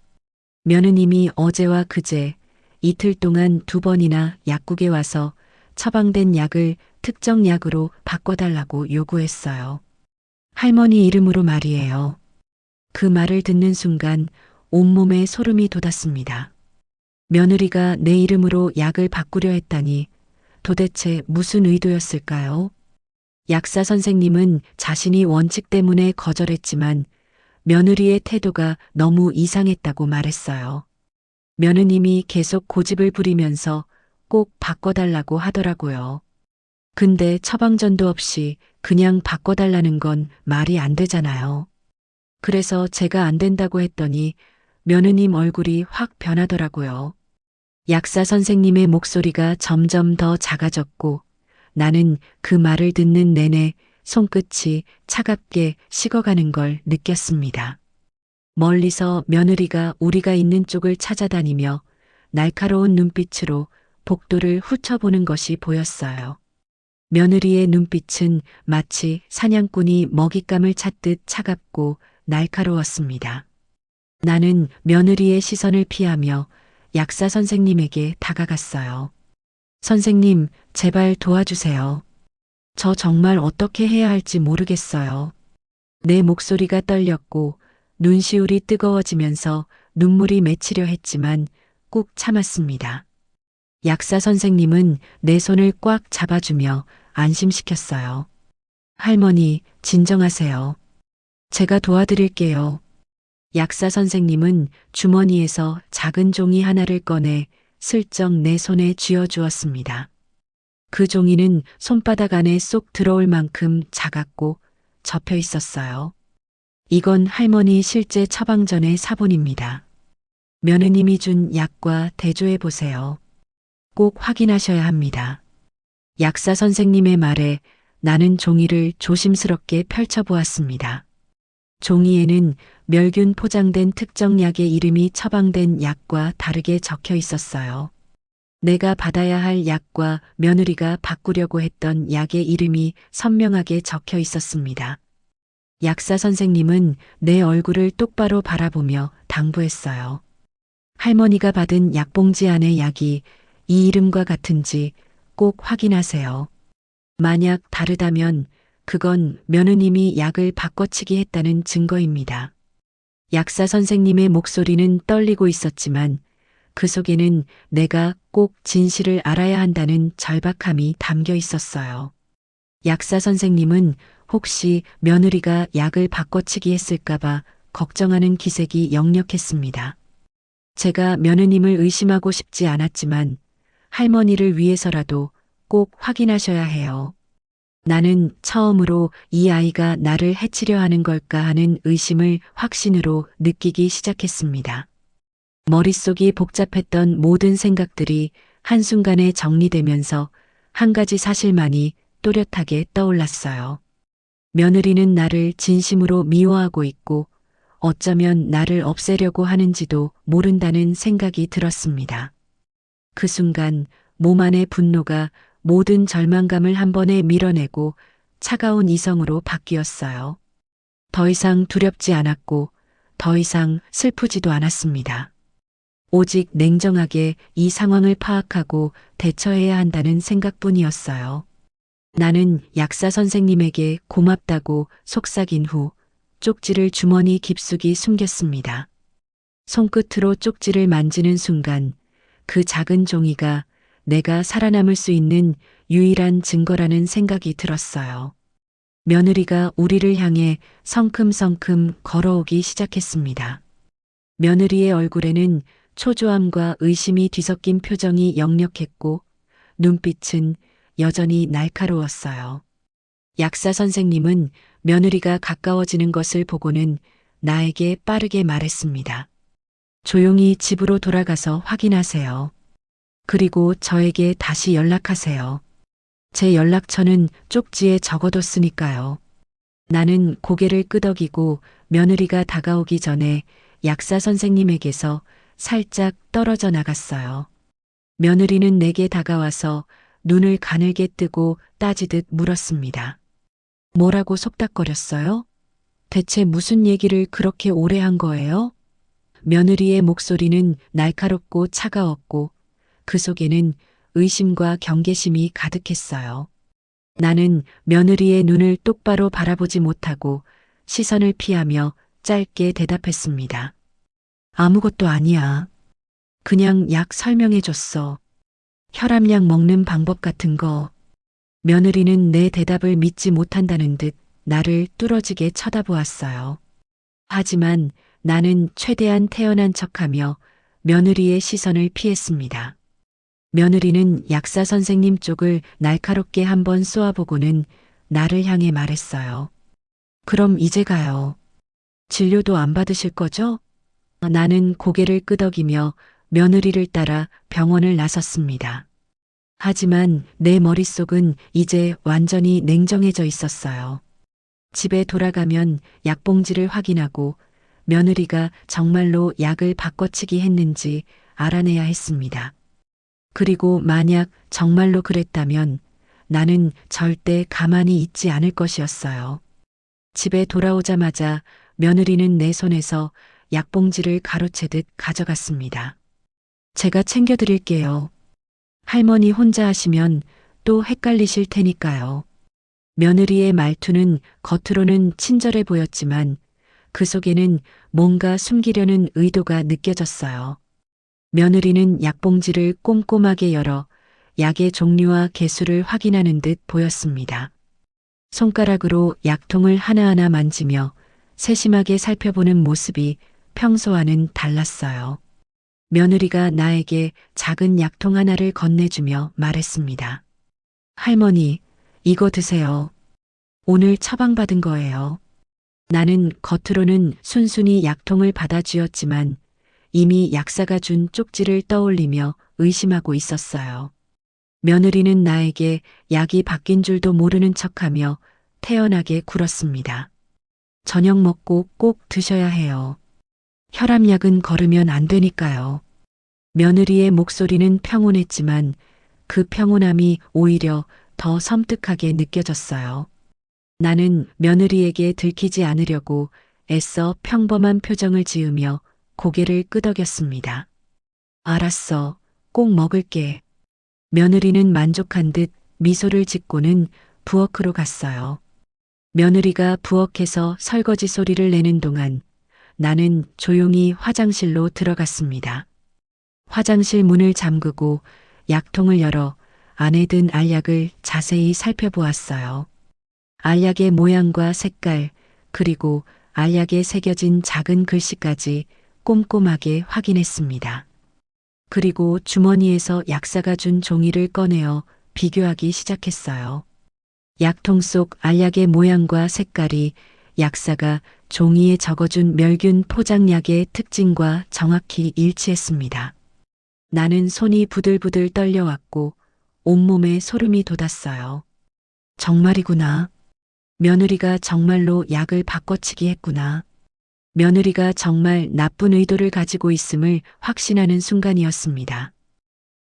며느님이 어제와 그제 이틀 동안 2번이나 약국에 와서 처방된 약을 특정 약으로 바꿔달라고 요구했어요. 할머니 이름으로 말이에요. 그 말을 듣는 순간 온몸에 소름이 돋았습니다. 며느리가 내 이름으로 약을 바꾸려 했다니 도대체 무슨 의도였을까요? 약사 선생님은 자신이 원칙 때문에 거절했지만 며느리의 태도가 너무 이상했다고 말했어요. 며느님이 계속 고집을 부리면서 꼭 바꿔달라고 하더라고요. 근데 처방전도 없이 그냥 바꿔달라는 건 말이 안 되잖아요. 그래서 제가 안 된다고 했더니 며느님 얼굴이 확 변하더라고요. 약사 선생님의 목소리가 점점 더 작아졌고 나는 그 말을 듣는 내내 손끝이 차갑게 식어가는 걸 느꼈습니다. 멀리서 며느리가 우리가 있는 쪽을 찾아다니며 날카로운 눈빛으로 복도를 훑어보는 것이 보였어요. 며느리의 눈빛은 마치 사냥꾼이 먹잇감을 찾듯 차갑고 날카로웠습니다. 나는 며느리의 시선을 피하며 약사 선생님에게 다가갔어요. 선생님, 제발 도와주세요. 저 정말 어떻게 해야 할지 모르겠어요. 내 목소리가 떨렸고 눈시울이 뜨거워지면서 눈물이 맺히려 했지만 꾹 참았습니다. 약사 선생님은 내 손을 꽉 잡아주며 안심시켰어요. 할머니, 진정하세요. 제가 도와드릴게요. 약사 선생님은 주머니에서 작은 종이 하나를 꺼내 슬쩍 내 손에 쥐어주었습니다. 그 종이는 손바닥 안에 쏙 들어올 만큼 작았고 접혀 있었어요. 이건 할머니 실제 처방전의 사본입니다. 며느님이 준 약과 대조해 보세요. 꼭 확인하셔야 합니다. 약사 선생님의 말에 나는 종이를 조심스럽게 펼쳐보았습니다. 종이에는 멸균 포장된 특정 약의 이름이 처방된 약과 다르게 적혀 있었어요. 내가 받아야 할 약과 며느리가 바꾸려고 했던 약의 이름이 선명하게 적혀 있었습니다. 약사 선생님은 내 얼굴을 똑바로 바라보며 당부했어요. 할머니가 받은 약봉지 안의 약이 이 이름과 같은지 꼭 확인하세요. 만약 다르다면 그건 며느님이 약을 바꿔치기 했다는 증거입니다. 약사 선생님의 목소리는 떨리고 있었지만 그 속에는 내가 꼭 진실을 알아야 한다는 절박함이 담겨 있었어요. 약사 선생님은 혹시 며느리가 약을 바꿔치기 했을까봐 걱정하는 기색이 역력했습니다. 제가 며느님을 의심하고 싶지 않았지만 할머니를 위해서라도 꼭 확인하셔야 해요. 나는 처음으로 이 아이가 나를 해치려 하는 걸까 하는 의심을 확신으로 느끼기 시작했습니다. 머릿속이 복잡했던 모든 생각들이 한순간에 정리되면서 한 가지 사실만이 또렷하게 떠올랐어요. 며느리는 나를 진심으로 미워하고 있고 어쩌면 나를 없애려고 하는지도 모른다는 생각이 들었습니다. 그 순간 몸 안의 분노가 모든 절망감을 한 번에 밀어내고 차가운 이성으로 바뀌었어요. 더 이상 두렵지 않았고 더 이상 슬프지도 않았습니다. 오직 냉정하게 이 상황을 파악하고 대처해야 한다는 생각뿐이었어요. 나는 약사 선생님에게 고맙다고 속삭인 후 쪽지를 주머니 깊숙이 숨겼습니다. 손끝으로 쪽지를 만지는 순간 그 작은 종이가 내가 살아남을 수 있는 유일한 증거라는 생각이 들었어요. 며느리가 우리를 향해 성큼성큼 걸어오기 시작했습니다. 며느리의 얼굴에는 초조함과 의심이 뒤섞인 표정이 역력했고 눈빛은 여전히 날카로웠어요. 약사 선생님은 며느리가 가까워지는 것을 보고는 나에게 빠르게 말했습니다. 조용히 집으로 돌아가서 확인하세요. 그리고 저에게 다시 연락하세요. 제 연락처는 쪽지에 적어뒀으니까요. 나는 고개를 끄덕이고 며느리가 다가오기 전에 약사 선생님에게서 살짝 떨어져 나갔어요. 며느리는 내게 다가와서 눈을 가늘게 뜨고 따지듯 물었습니다. 뭐라고 속닥거렸어요? 대체 무슨 얘기를 그렇게 오래 한 거예요? 며느리의 목소리는 날카롭고 차가웠고 그 속에는 의심과 경계심이 가득했어요. 나는 며느리의 눈을 똑바로 바라보지 못하고 시선을 피하며 짧게 대답했습니다. 아무것도 아니야. 그냥 약 설명해줬어. 혈압약 먹는 방법 같은 거. 며느리는 내 대답을 믿지 못한다는 듯 나를 뚫어지게 쳐다보았어요. 하지만 나는 최대한 태연한 척하며 며느리의 시선을 피했습니다. 며느리는 약사 선생님 쪽을 날카롭게 한번 쏘아보고는 나를 향해 말했어요. 그럼 이제 가요. 진료도 안 받으실 거죠? 나는 고개를 끄덕이며 며느리를 따라 병원을 나섰습니다. 하지만 내 머릿속은 이제 완전히 냉정해져 있었어요. 집에 돌아가면 약봉지를 확인하고 며느리가 정말로 약을 바꿔치기 했는지 알아내야 했습니다. 그리고 만약 정말로 그랬다면 나는 절대 가만히 있지 않을 것이었어요. 집에 돌아오자마자 며느리는 내 손에서 약봉지를 가로채듯 가져갔습니다. 제가 챙겨드릴게요. 할머니 혼자 하시면 또 헷갈리실 테니까요. 며느리의 말투는 겉으로는 친절해 보였지만 그 속에는 뭔가 숨기려는 의도가 느껴졌어요. 며느리는 약봉지를 꼼꼼하게 열어 약의 종류와 개수를 확인하는 듯 보였습니다. 손가락으로 약통을 하나하나 만지며 세심하게 살펴보는 모습이 평소와는 달랐어요. 며느리가 나에게 작은 약통 하나를 건네주며 말했습니다. 할머니, 이거 드세요. 오늘 처방받은 거예요. 나는 겉으로는 순순히 약통을 받아쥐었지만 이미 약사가 준 쪽지를 떠올리며 의심하고 있었어요. 며느리는 나에게 약이 바뀐 줄도 모르는 척하며 태연하게 굴었습니다. 저녁 먹고 꼭 드셔야 해요. 혈압약은 거르면 안 되니까요. 며느리의 목소리는 평온했지만 그 평온함이 오히려 더 섬뜩하게 느껴졌어요. 나는 며느리에게 들키지 않으려고 애써 평범한 표정을 지으며 고개를 끄덕였습니다. 알았어. 꼭 먹을게. 며느리는 만족한 듯 미소를 짓고는 부엌으로 갔어요. 며느리가 부엌에서 설거지 소리를 내는 동안 나는 조용히 화장실로 들어갔습니다. 화장실 문을 잠그고 약통을 열어 안에 든 알약을 자세히 살펴보았어요. 알약의 모양과 색깔, 그리고 알약에 새겨진 작은 글씨까지 꼼꼼하게 확인했습니다. 그리고 주머니에서 약사가 준 종이를 꺼내어 비교하기 시작했어요. 약통 속 알약의 모양과 색깔이 약사가 종이에 적어준 멸균 포장약의 특징과 정확히 일치했습니다. 나는 손이 부들부들 떨려왔고 온몸에 소름이 돋았어요. 정말이구나. 며느리가 정말로 약을 바꿔치기 했구나. 며느리가 정말 나쁜 의도를 가지고 있음을 확신하는 순간이었습니다.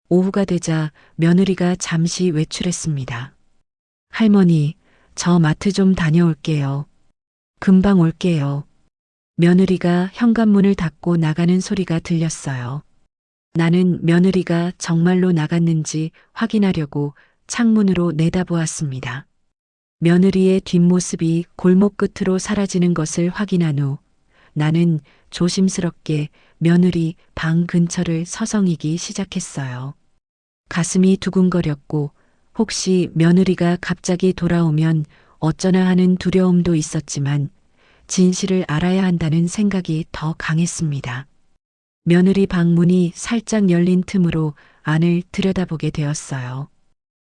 오후가 되자 며느리가 잠시 외출했습니다. 할머니, 저 마트 좀 다녀올게요. 금방 올게요. 며느리가 현관문을 닫고 나가는 소리가 들렸어요. 나는 며느리가 정말로 나갔는지 확인하려고 창문으로 내다보았습니다. 며느리의 뒷모습이 골목 끝으로 사라지는 것을 확인한 후 나는 조심스럽게 며느리 방 근처를 서성이기 시작했어요. 가슴이 두근거렸고 혹시 며느리가 갑자기 돌아오면 어쩌나 하는 두려움도 있었지만 진실을 알아야 한다는 생각이 더 강했습니다. 며느리 방 문이 살짝 열린 틈으로 안을 들여다보게 되었어요.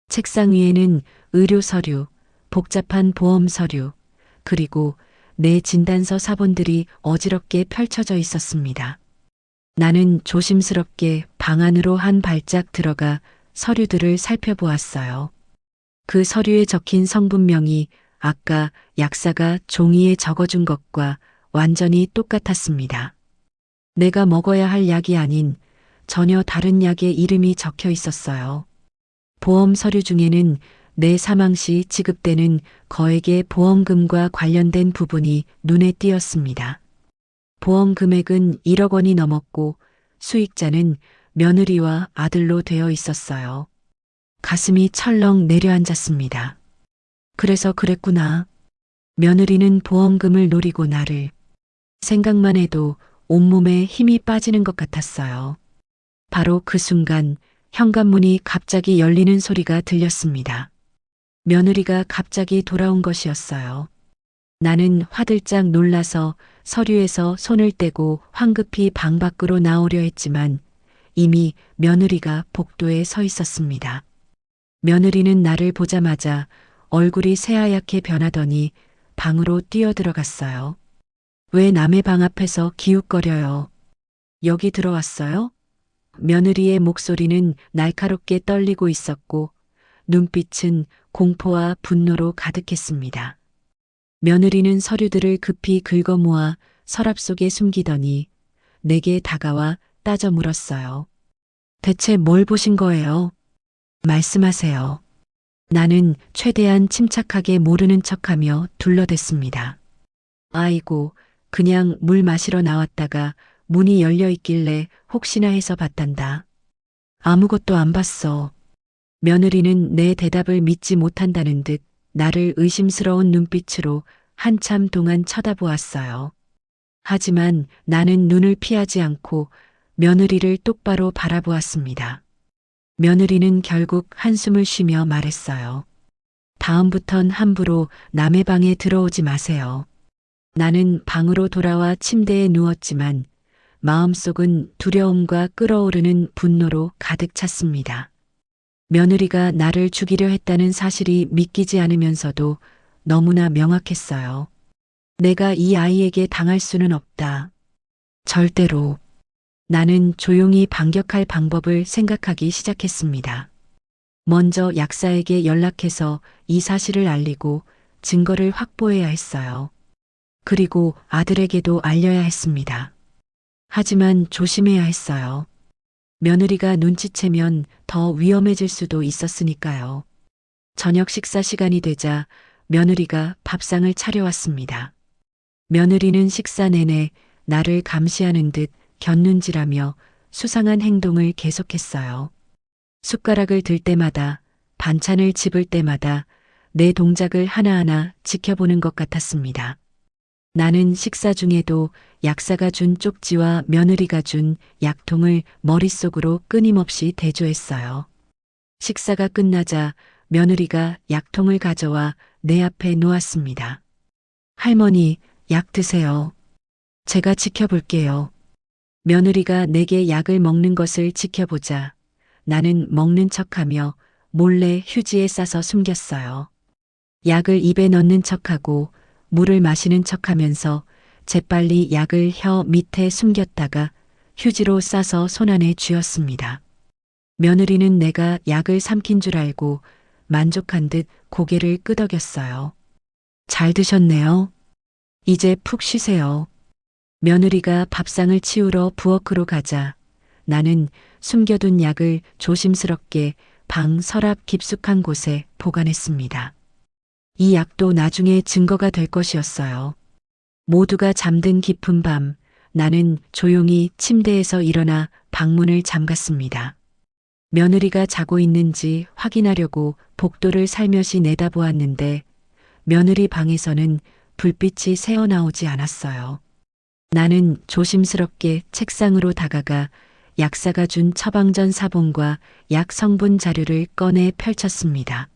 책상 위에는 의료 서류, 복잡한 보험 서류, 그리고 내 진단서 사본들이 어지럽게 펼쳐져 있었습니다. 나는 조심스럽게 방 안으로 한 발짝 들어가 서류들을 살펴보았어요. 그 서류에 적힌 성분명이 아까 약사가 종이에 적어준 것과 완전히 똑같았습니다. 내가 먹어야 할 약이 아닌 전혀 다른 약의 이름이 적혀 있었어요. 보험 서류 중에는 내 사망 시 지급되는 거액의 보험금과 관련된 부분이 눈에 띄었습니다. 보험 금액은 1억 원이 넘었고 수익자는 며느리와 아들로 되어 있었어요. 가슴이 철렁 내려앉았습니다. 그래서 그랬구나. 며느리는 보험금을 노리고 나를. 생각만 해도 온몸에 힘이 빠지는 것 같았어요. 바로 그 순간 현관문이 갑자기 열리는 소리가 들렸습니다. 며느리가 갑자기 돌아온 것이었어요. 나는 화들짝 놀라서 서류에서 손을 떼고 황급히 방 밖으로 나오려 했지만 이미 며느리가 복도에 서 있었습니다. 며느리는 나를 보자마자 얼굴이 새하얗게 변하더니 방으로 뛰어들어갔어요. 왜 남의 방 앞에서 기웃거려요? 여기 들어왔어요? 며느리의 목소리는 날카롭게 떨리고 있었고 눈빛은 공포와 분노로 가득했습니다. 며느리는 서류들을 급히 긁어 모아 서랍 속에 숨기더니 내게 다가와 따져 물었어요. 대체 뭘 보신 거예요? 말씀하세요. 나는 최대한 침착하게 모르는 척하며 둘러댔습니다. 아이고, 그냥 물 마시러 나왔다가 문이 열려 있길래 혹시나 해서 봤단다. 아무것도 안 봤어. 며느리는 내 대답을 믿지 못한다는 듯 나를 의심스러운 눈빛으로 한참 동안 쳐다보았어요. 하지만 나는 눈을 피하지 않고 며느리를 똑바로 바라보았습니다. 며느리는 결국 한숨을 쉬며 말했어요. 다음부턴 함부로 남의 방에 들어오지 마세요. 나는 방으로 돌아와 침대에 누웠지만 마음속은 두려움과 끓어오르는 분노로 가득 찼습니다. 며느리가 나를 죽이려 했다는 사실이 믿기지 않으면서도 너무나 명확했어요. 내가 이 아이에게 당할 수는 없다. 절대로. 나는 조용히 반격할 방법을 생각하기 시작했습니다. 먼저 약사에게 연락해서 이 사실을 알리고 증거를 확보해야 했어요. 그리고 아들에게도 알려야 했습니다. 하지만 조심해야 했어요. 며느리가 눈치채면 더 위험해질 수도 있었으니까요. 저녁 식사 시간이 되자 며느리가 밥상을 차려왔습니다. 며느리는 식사 내내 나를 감시하는 듯 곁눈질하며 수상한 행동을 계속했어요. 숟가락을 들 때마다, 반찬을 집을 때마다 내 동작을 하나하나 지켜보는 것 같았습니다. 나는 식사 중에도 약사가 준 쪽지와 며느리가 준 약통을 머릿속으로 끊임없이 대조했어요. 식사가 끝나자 며느리가 약통을 가져와 내 앞에 놓았습니다. 할머니, 약 드세요. 제가 지켜볼게요. 며느리가 내게 약을 먹는 것을 지켜보자 나는 먹는 척하며 몰래 휴지에 싸서 숨겼어요. 약을 입에 넣는 척하고 물을 마시는 척하면서 재빨리 약을 혀 밑에 숨겼다가 휴지로 싸서 손안에 쥐었습니다. 며느리는 내가 약을 삼킨 줄 알고 만족한 듯 고개를 끄덕였어요. 잘 드셨네요. 이제 푹 쉬세요. 며느리가 밥상을 치우러 부엌으로 가자 나는 숨겨둔 약을 조심스럽게 방 서랍 깊숙한 곳에 보관했습니다. 이 약도 나중에 증거가 될 것이었어요. 모두가 잠든 깊은 밤, 나는 조용히 침대에서 일어나 방문을 잠갔습니다. 며느리가 자고 있는지 확인하려고 복도를 살며시 내다보았는데 며느리 방에서는 불빛이 새어나오지 않았어요. 나는 조심스럽게 책상으로 다가가 약사가 준 처방전 사본과 약 성분 자료를 꺼내 펼쳤습니다.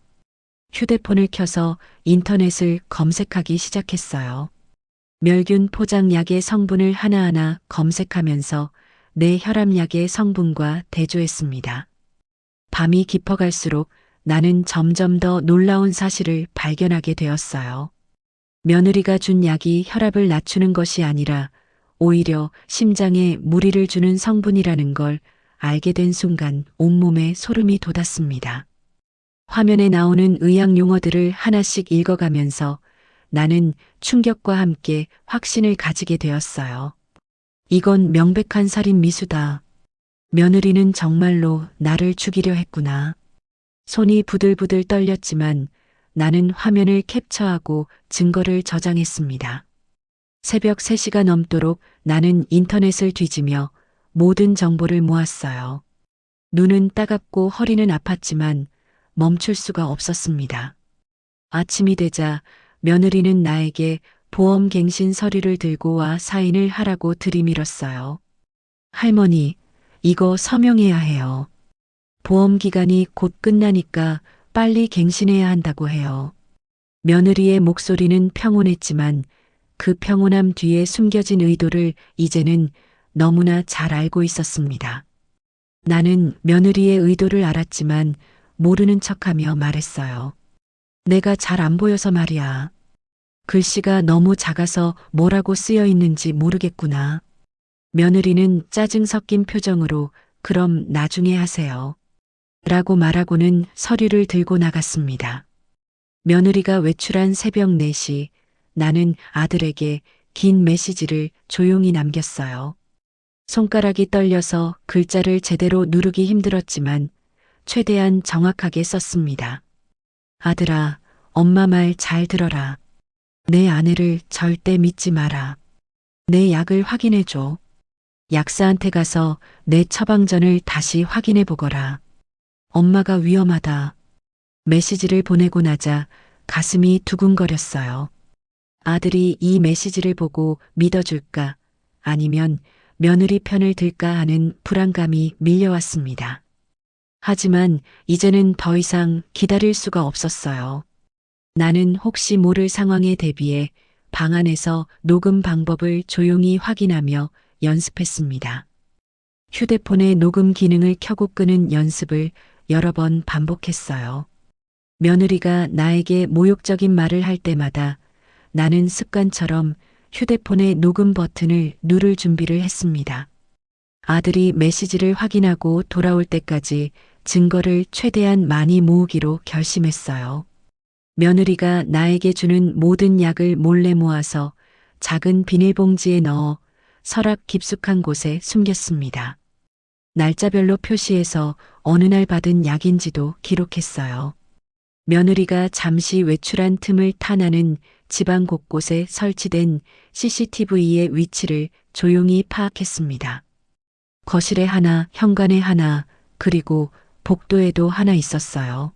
휴대폰을 켜서 인터넷을 검색하기 시작했어요. 멸균 포장약의 성분을 하나하나 검색하면서 내 혈압약의 성분과 대조했습니다. 밤이 깊어갈수록 나는 점점 더 놀라운 사실을 발견하게 되었어요. 며느리가 준 약이 혈압을 낮추는 것이 아니라 오히려 심장에 무리를 주는 성분이라는 걸 알게 된 순간 온몸에 소름이 돋았습니다. 화면에 나오는 의학 용어들을 하나씩 읽어가면서 나는 충격과 함께 확신을 가지게 되었어요. 이건 명백한 살인 미수다. 며느리는 정말로 나를 죽이려 했구나. 손이 부들부들 떨렸지만 나는 화면을 캡처하고 증거를 저장했습니다. 새벽 3시가 넘도록 나는 인터넷을 뒤지며 모든 정보를 모았어요. 눈은 따갑고 허리는 아팠지만 멈출 수가 없었습니다. 아침이 되자 며느리는 나에게 보험갱신 서류를 들고 와 사인을 하라고 들이밀었어요. 할머니, 이거 서명해야 해요. 보험 기간이 곧 끝나니까 빨리 갱신해야 한다고 해요. 며느리의 목소리는 평온했지만 그 평온함 뒤에 숨겨진 의도를 이제는 너무나 잘 알고 있었습니다. 나는 며느리의 의도를 알았지만 모르는 척하며 말했어요. 내가 잘 안 보여서 말이야. 글씨가 너무 작아서 뭐라고 쓰여 있는지 모르겠구나. 며느리는 짜증 섞인 표정으로 그럼 나중에 하세요. 라고 말하고는 서류를 들고 나갔습니다. 며느리가 외출한 새벽 4시 나는 아들에게 긴 메시지를 조용히 남겼어요. 손가락이 떨려서 글자를 제대로 누르기 힘들었지만 최대한 정확하게 썼습니다. 아들아, 엄마 말 잘 들어라. 내 아내를 절대 믿지 마라. 내 약을 확인해줘. 약사한테 가서 내 처방전을 다시 확인해 보거라. 엄마가 위험하다. 메시지를 보내고 나자 가슴이 두근거렸어요. 아들이 이 메시지를 보고 믿어줄까 아니면 며느리 편을 들까 하는 불안감이 밀려왔습니다. 하지만 이제는 더 이상 기다릴 수가 없었어요. 나는 혹시 모를 상황에 대비해 방 안에서 녹음 방법을 조용히 확인하며 연습했습니다. 휴대폰의 녹음 기능을 켜고 끄는 연습을 여러 번 반복했어요. 며느리가 나에게 모욕적인 말을 할 때마다 나는 습관처럼 휴대폰의 녹음 버튼을 누를 준비를 했습니다. 아들이 메시지를 확인하고 돌아올 때까지 증거를 최대한 많이 모으기로 결심했어요. 며느리가 나에게 주는 모든 약을 몰래 모아서 작은 비닐봉지에 넣어 서랍 깊숙한 곳에 숨겼습니다. 날짜별로 표시해서 어느 날 받은 약인지도 기록했어요. 며느리가 잠시 외출한 틈을 타나는 집안 곳곳에 설치된 CCTV의 위치를 조용히 파악했습니다. 거실에 하나, 현관에 하나, 그리고 복도에도 하나 있었어요.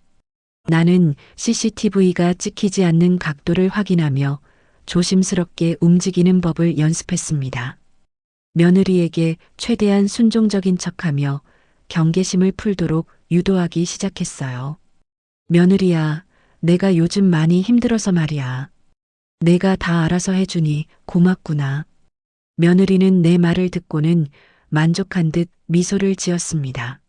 나는 CCTV가 찍히지 않는 각도를 확인하며 조심스럽게 움직이는 법을 연습했습니다. 며느리에게 최대한 순종적인 척하며 경계심을 풀도록 유도하기 시작했어요. 며느리야, 내가 요즘 많이 힘들어서 말이야. 내가 다 알아서 해주니 고맙구나. 며느리는 내 말을 듣고는 만족한 듯 미소를 지었습니다.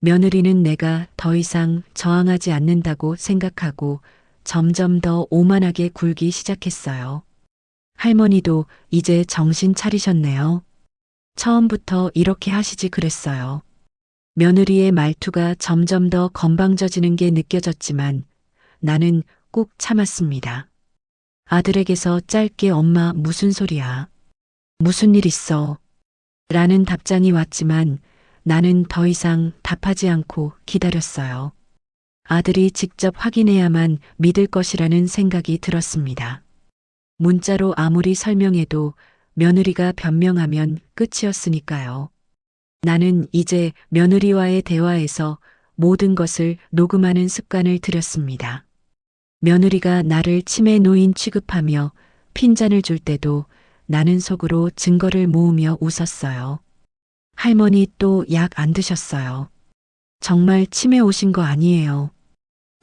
며느리는 내가 더 이상 저항하지 않는다고 생각하고 점점 더 오만하게 굴기 시작했어요. 할머니도 이제 정신 차리셨네요. 처음부터 이렇게 하시지 그랬어요. 며느리의 말투가 점점 더 건방져지는 게 느껴졌지만 나는 꾹 참았습니다. 아들에게서 짧게 엄마 무슨 소리야? 무슨 일 있어? 라는 답장이 왔지만 나는 더 이상 답하지 않고 기다렸어요. 아들이 직접 확인해야만 믿을 것이라는 생각이 들었습니다. 문자로 아무리 설명해도 며느리가 변명하면 끝이었으니까요. 나는 이제 며느리와의 대화에서 모든 것을 녹음하는 습관을 들였습니다. 며느리가 나를 치매 노인 취급하며 핀잔을 줄 때도 나는 속으로 증거를 모으며 웃었어요. 할머니 또 약 안 드셨어요. 정말 치매 오신 거 아니에요.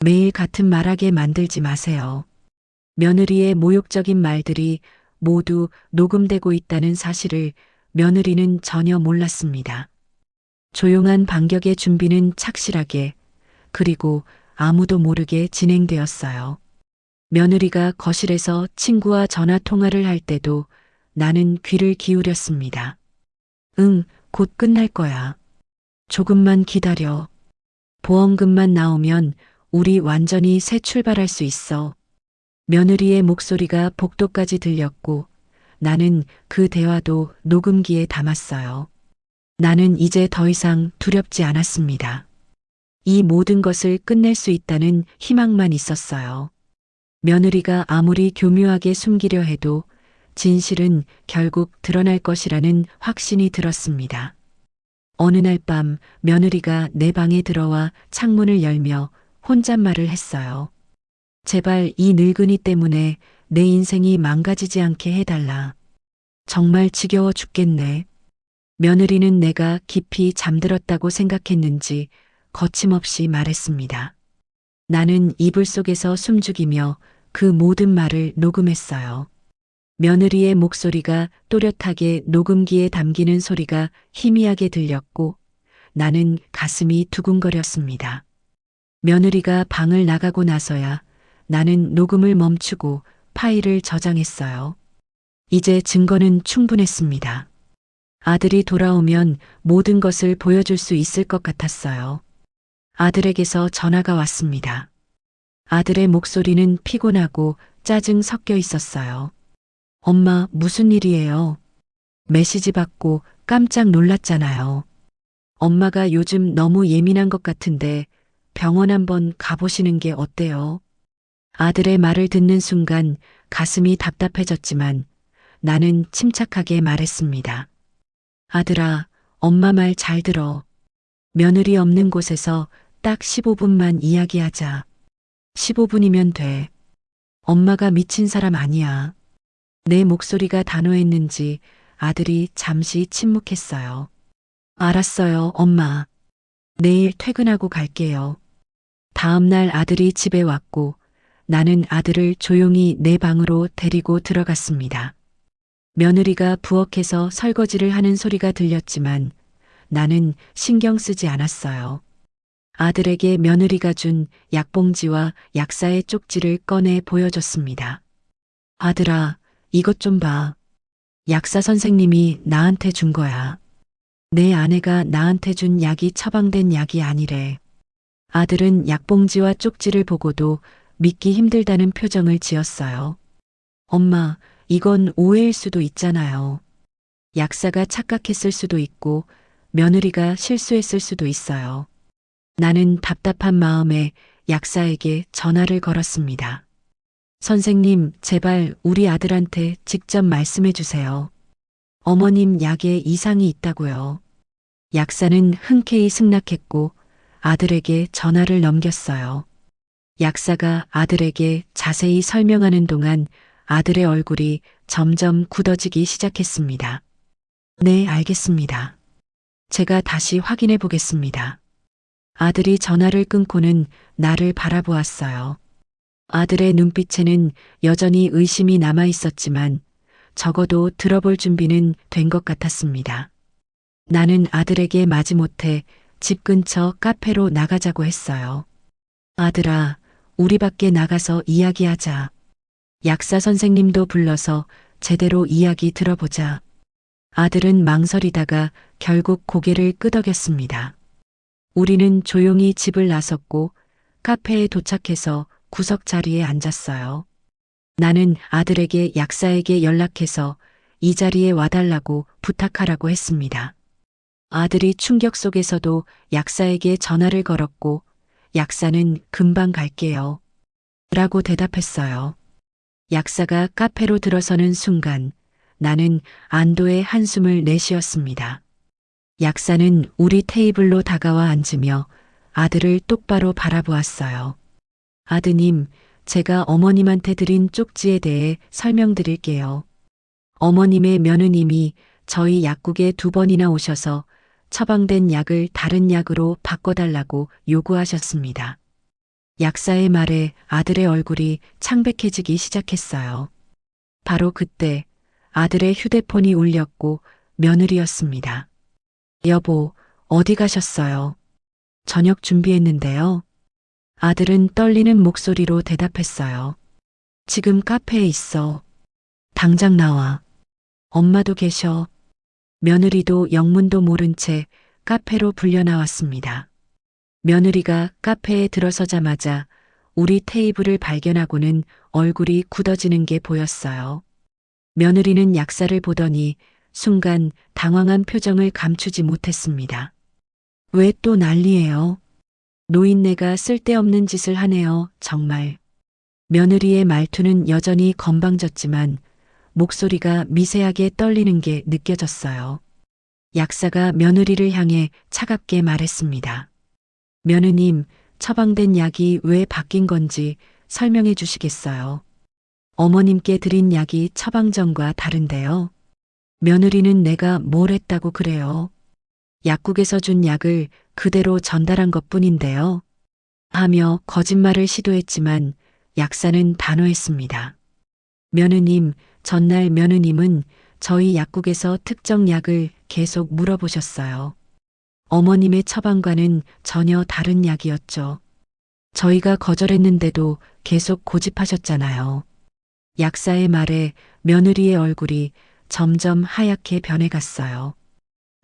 매일 같은 말하게 만들지 마세요. 며느리의 모욕적인 말들이 모두 녹음되고 있다는 사실을 며느리는 전혀 몰랐습니다. 조용한 반격의 준비는 착실하게 그리고 아무도 모르게 진행되었어요. 며느리가 거실에서 친구와 전화 통화를 할 때도 나는 귀를 기울였습니다. 응, 곧 끝날 거야. 조금만 기다려. 보험금만 나오면 우리 완전히 새 출발할 수 있어. 며느리의 목소리가 복도까지 들렸고 나는 그 대화도 녹음기에 담았어요. 나는 이제 더 이상 두렵지 않았습니다. 이 모든 것을 끝낼 수 있다는 희망만 있었어요. 며느리가 아무리 교묘하게 숨기려 해도 진실은 결국 드러날 것이라는 확신이 들었습니다. 어느 날 밤 며느리가 내 방에 들어와 창문을 열며 혼잣말을 했어요. 제발 이 늙은이 때문에 내 인생이 망가지지 않게 해달라. 정말 지겨워 죽겠네. 며느리는 내가 깊이 잠들었다고 생각했는지 거침없이 말했습니다. 나는 이불 속에서 숨죽이며 그 모든 말을 녹음했어요. 며느리의 목소리가 또렷하게 녹음기에 담기는 소리가 희미하게 들렸고 나는 가슴이 두근거렸습니다. 며느리가 방을 나가고 나서야 나는 녹음을 멈추고 파일을 저장했어요. 이제 증거는 충분했습니다. 아들이 돌아오면 모든 것을 보여줄 수 있을 것 같았어요. 아들에게서 전화가 왔습니다. 아들의 목소리는 피곤하고 짜증 섞여 있었어요. 엄마, 무슨 일이에요? 메시지 받고 깜짝 놀랐잖아요. 엄마가 요즘 너무 예민한 것 같은데 병원 한번 가보시는 게 어때요? 아들의 말을 듣는 순간 가슴이 답답해졌지만 나는 침착하게 말했습니다. 아들아, 엄마 말 잘 들어. 며느리 없는 곳에서 딱 15분만 이야기하자. 15분이면 돼. 엄마가 미친 사람 아니야. 내 목소리가 단호했는지 아들이 잠시 침묵했어요. 알았어요, 엄마. 내일 퇴근하고 갈게요. 다음 날 아들이 집에 왔고 나는 아들을 조용히 내 방으로 데리고 들어갔습니다. 며느리가 부엌에서 설거지를 하는 소리가 들렸지만 나는 신경 쓰지 않았어요. 아들에게 며느리가 준 약봉지와 약사의 쪽지를 꺼내 보여줬습니다. 아들아, 이것 좀 봐. 약사 선생님이 나한테 준 거야. 내 아내가 나한테 준 약이 처방된 약이 아니래. 아들은 약봉지와 쪽지를 보고도 믿기 힘들다는 표정을 지었어요. 엄마, 이건 오해일 수도 있잖아요. 약사가 착각했을 수도 있고 며느리가 실수했을 수도 있어요. 나는 답답한 마음에 약사에게 전화를 걸었습니다. 선생님, 제발 우리 아들한테 직접 말씀해 주세요. 어머님 약에 이상이 있다고요. 약사는 흔쾌히 승낙했고 아들에게 전화를 넘겼어요. 약사가 아들에게 자세히 설명하는 동안 아들의 얼굴이 점점 굳어지기 시작했습니다. 네, 알겠습니다. 제가 다시 확인해 보겠습니다. 아들이 전화를 끊고는 나를 바라보았어요. 아들의 눈빛에는 여전히 의심이 남아 있었지만 적어도 들어볼 준비는 된 것 같았습니다. 나는 아들에게 마지못해 집 근처 카페로 나가자고 했어요. 아들아, 우리 밖에 나가서 이야기하자. 약사 선생님도 불러서 제대로 이야기 들어보자. 아들은 망설이다가 결국 고개를 끄덕였습니다. 우리는 조용히 집을 나섰고 카페에 도착해서 구석 자리에 앉았어요. 나는 아들에게 약사에게 연락해서 이 자리에 와달라고 부탁하라고 했습니다. 아들이 충격 속에서도 약사에게 전화를 걸었고 약사는 금방 갈게요. 라고 대답했어요. 약사가 카페로 들어서는 순간 나는 안도의 한숨을 내쉬었습니다. 약사는 우리 테이블로 다가와 앉으며 아들을 똑바로 바라보았어요. 아드님, 제가 어머님한테 드린 쪽지에 대해 설명드릴게요. 어머님의 며느님이 저희 약국에 2번이나 오셔서 처방된 약을 다른 약으로 바꿔달라고 요구하셨습니다. 약사의 말에 아들의 얼굴이 창백해지기 시작했어요. 바로 그때 아들의 휴대폰이 울렸고 며느리였습니다. 여보, 어디 가셨어요? 저녁 준비했는데요. 아들은 떨리는 목소리로 대답했어요. 지금 카페에 있어. 당장 나와. 엄마도 계셔. 며느리도 영문도 모른 채 카페로 불려나왔습니다. 며느리가 카페에 들어서자마자 우리 테이블을 발견하고는 얼굴이 굳어지는 게 보였어요. 며느리는 약사를 보더니 순간 당황한 표정을 감추지 못했습니다. 왜 또 난리예요? 노인네가 쓸데없는 짓을 하네요, 정말. 며느리의 말투는 여전히 건방졌지만 목소리가 미세하게 떨리는 게 느껴졌어요. 약사가 며느리를 향해 차갑게 말했습니다. 며느님, 처방된 약이 왜 바뀐 건지 설명해 주시겠어요? 어머님께 드린 약이 처방전과 다른데요. 며느리는 내가 뭘 했다고 그래요? 약국에서 준 약을 그대로 전달한 것뿐인데요. 하며 거짓말을 시도했지만 약사는 단호했습니다. 며느님, 전날 며느님은 저희 약국에서 특정 약을 계속 물어보셨어요. 어머님의 처방과는 전혀 다른 약이었죠. 저희가 거절했는데도 계속 고집하셨잖아요. 약사의 말에 며느리의 얼굴이 점점 하얗게 변해갔어요.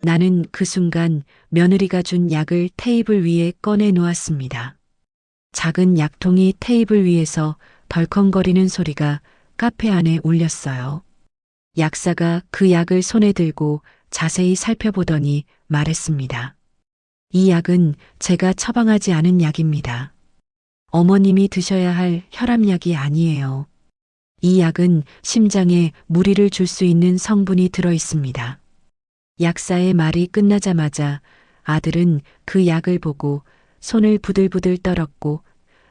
나는 그 순간 며느리가 준 약을 테이블 위에 꺼내 놓았습니다. 작은 약통이 테이블 위에서 덜컹거리는 소리가 카페 안에 울렸어요. 약사가 그 약을 손에 들고 자세히 살펴보더니 말했습니다. 이 약은 제가 처방하지 않은 약입니다. 어머님이 드셔야 할 혈압약이 아니에요. 이 약은 심장에 무리를 줄 수 있는 성분이 들어 있습니다. 약사의 말이 끝나자마자 아들은 그 약을 보고 손을 부들부들 떨었고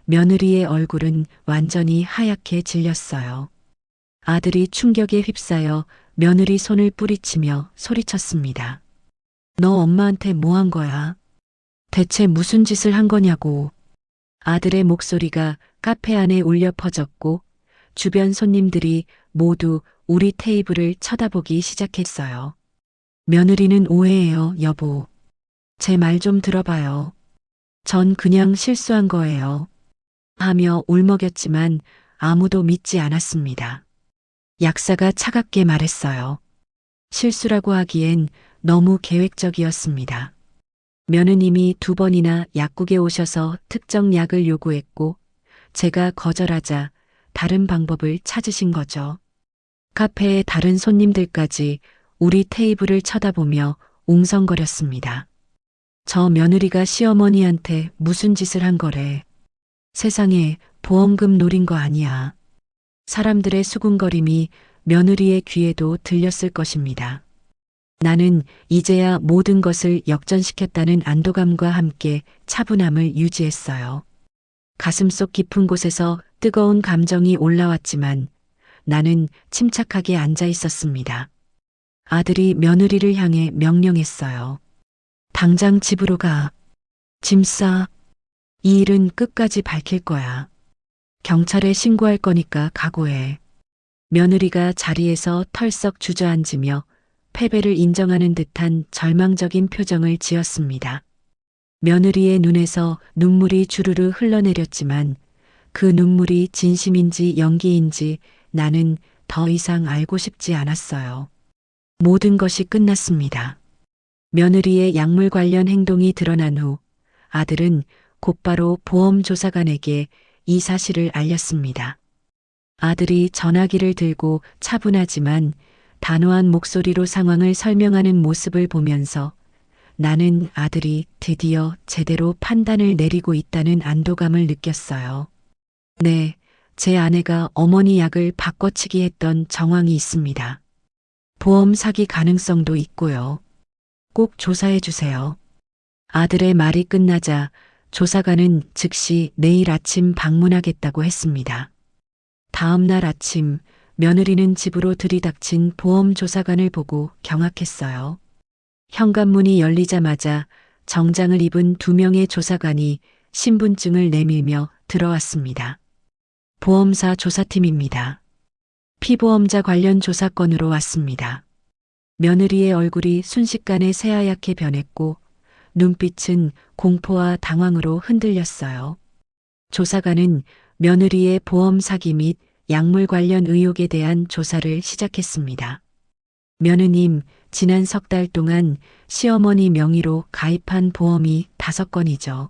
며느리의 얼굴은 완전히 하얗게 질렸어요. 아들이 충격에 휩싸여 며느리 손을 뿌리치며 소리쳤습니다. 너 엄마한테 뭐 한 거야? 대체 무슨 짓을 한 거냐고. 아들의 목소리가 카페 안에 울려 퍼졌고 주변 손님들이 모두 우리 테이블을 쳐다보기 시작했어요. 며느리는 오해해요, 여보. 제 말 좀 들어봐요. 전 그냥 실수한 거예요. 하며 울먹였지만 아무도 믿지 않았습니다. 약사가 차갑게 말했어요. 실수라고 하기엔 너무 계획적이었습니다. 며느님이 2번이나 약국에 오셔서 특정 약을 요구했고 제가 거절하자 다른 방법을 찾으신 거죠. 카페의 다른 손님들까지 우리 테이블을 쳐다보며 웅성거렸습니다. 저 며느리가 시어머니한테 무슨 짓을 한 거래. 세상에 보험금 노린 거 아니야. 사람들의 수군거림이 며느리의 귀에도 들렸을 것입니다. 나는 이제야 모든 것을 역전시켰다는 안도감과 함께 차분함을 유지했어요. 가슴속 깊은 곳에서 뜨거운 감정이 올라왔지만 나는 침착하게 앉아 있었습니다. 아들이 며느리를 향해 명령했어요. 당장 집으로 가. 짐 싸. 이 일은 끝까지 밝힐 거야. 경찰에 신고할 거니까 각오해. 며느리가 자리에서 털썩 주저앉으며 패배를 인정하는 듯한 절망적인 표정을 지었습니다. 며느리의 눈에서 눈물이 주르르 흘러내렸지만 그 눈물이 진심인지 연기인지 나는 더 이상 알고 싶지 않았어요. 모든 것이 끝났습니다. 며느리의 약물 관련 행동이 드러난 후 아들은 곧바로 보험조사관에게 이 사실을 알렸습니다. 아들이 전화기를 들고 차분하지만 단호한 목소리로 상황을 설명하는 모습을 보면서 나는 아들이 드디어 제대로 판단을 내리고 있다는 안도감을 느꼈어요. 네, 제 아내가 어머니 약을 바꿔치기 했던 정황이 있습니다. 보험 사기 가능성도 있고요. 꼭 조사해 주세요. 아들의 말이 끝나자 조사관은 즉시 내일 아침 방문하겠다고 했습니다. 다음 날 아침 며느리는 집으로 들이닥친 보험조사관을 보고 경악했어요. 현관문이 열리자마자 정장을 입은 2명의 조사관이 신분증을 내밀며 들어왔습니다. 보험사 조사팀입니다. 피보험자 관련 조사건으로 왔습니다. 며느리의 얼굴이 순식간에 새하얗게 변했고 눈빛은 공포와 당황으로 흔들렸어요. 조사관은 며느리의 보험 사기 및 약물 관련 의혹에 대한 조사를 시작했습니다. 며느님, 지난 석 달 동안 시어머니 명의로 가입한 보험이 5건이죠.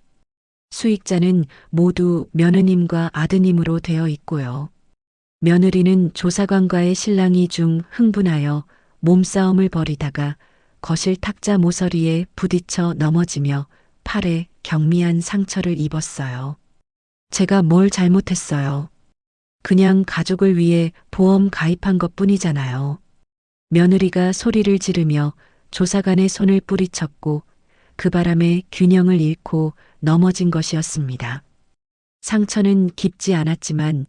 수익자는 모두 며느님과 아드님으로 되어 있고요. 며느리는 조사관과의 실랑이 중 흥분하여 몸싸움을 벌이다가 거실 탁자 모서리에 부딪혀 넘어지며 팔에 경미한 상처를 입었어요. 제가 뭘 잘못했어요. 그냥 가족을 위해 보험 가입한 것뿐이잖아요. 며느리가 소리를 지르며 조사관의 손을 뿌리쳤고 그 바람에 균형을 잃고 넘어진 것이었습니다. 상처는 깊지 않았지만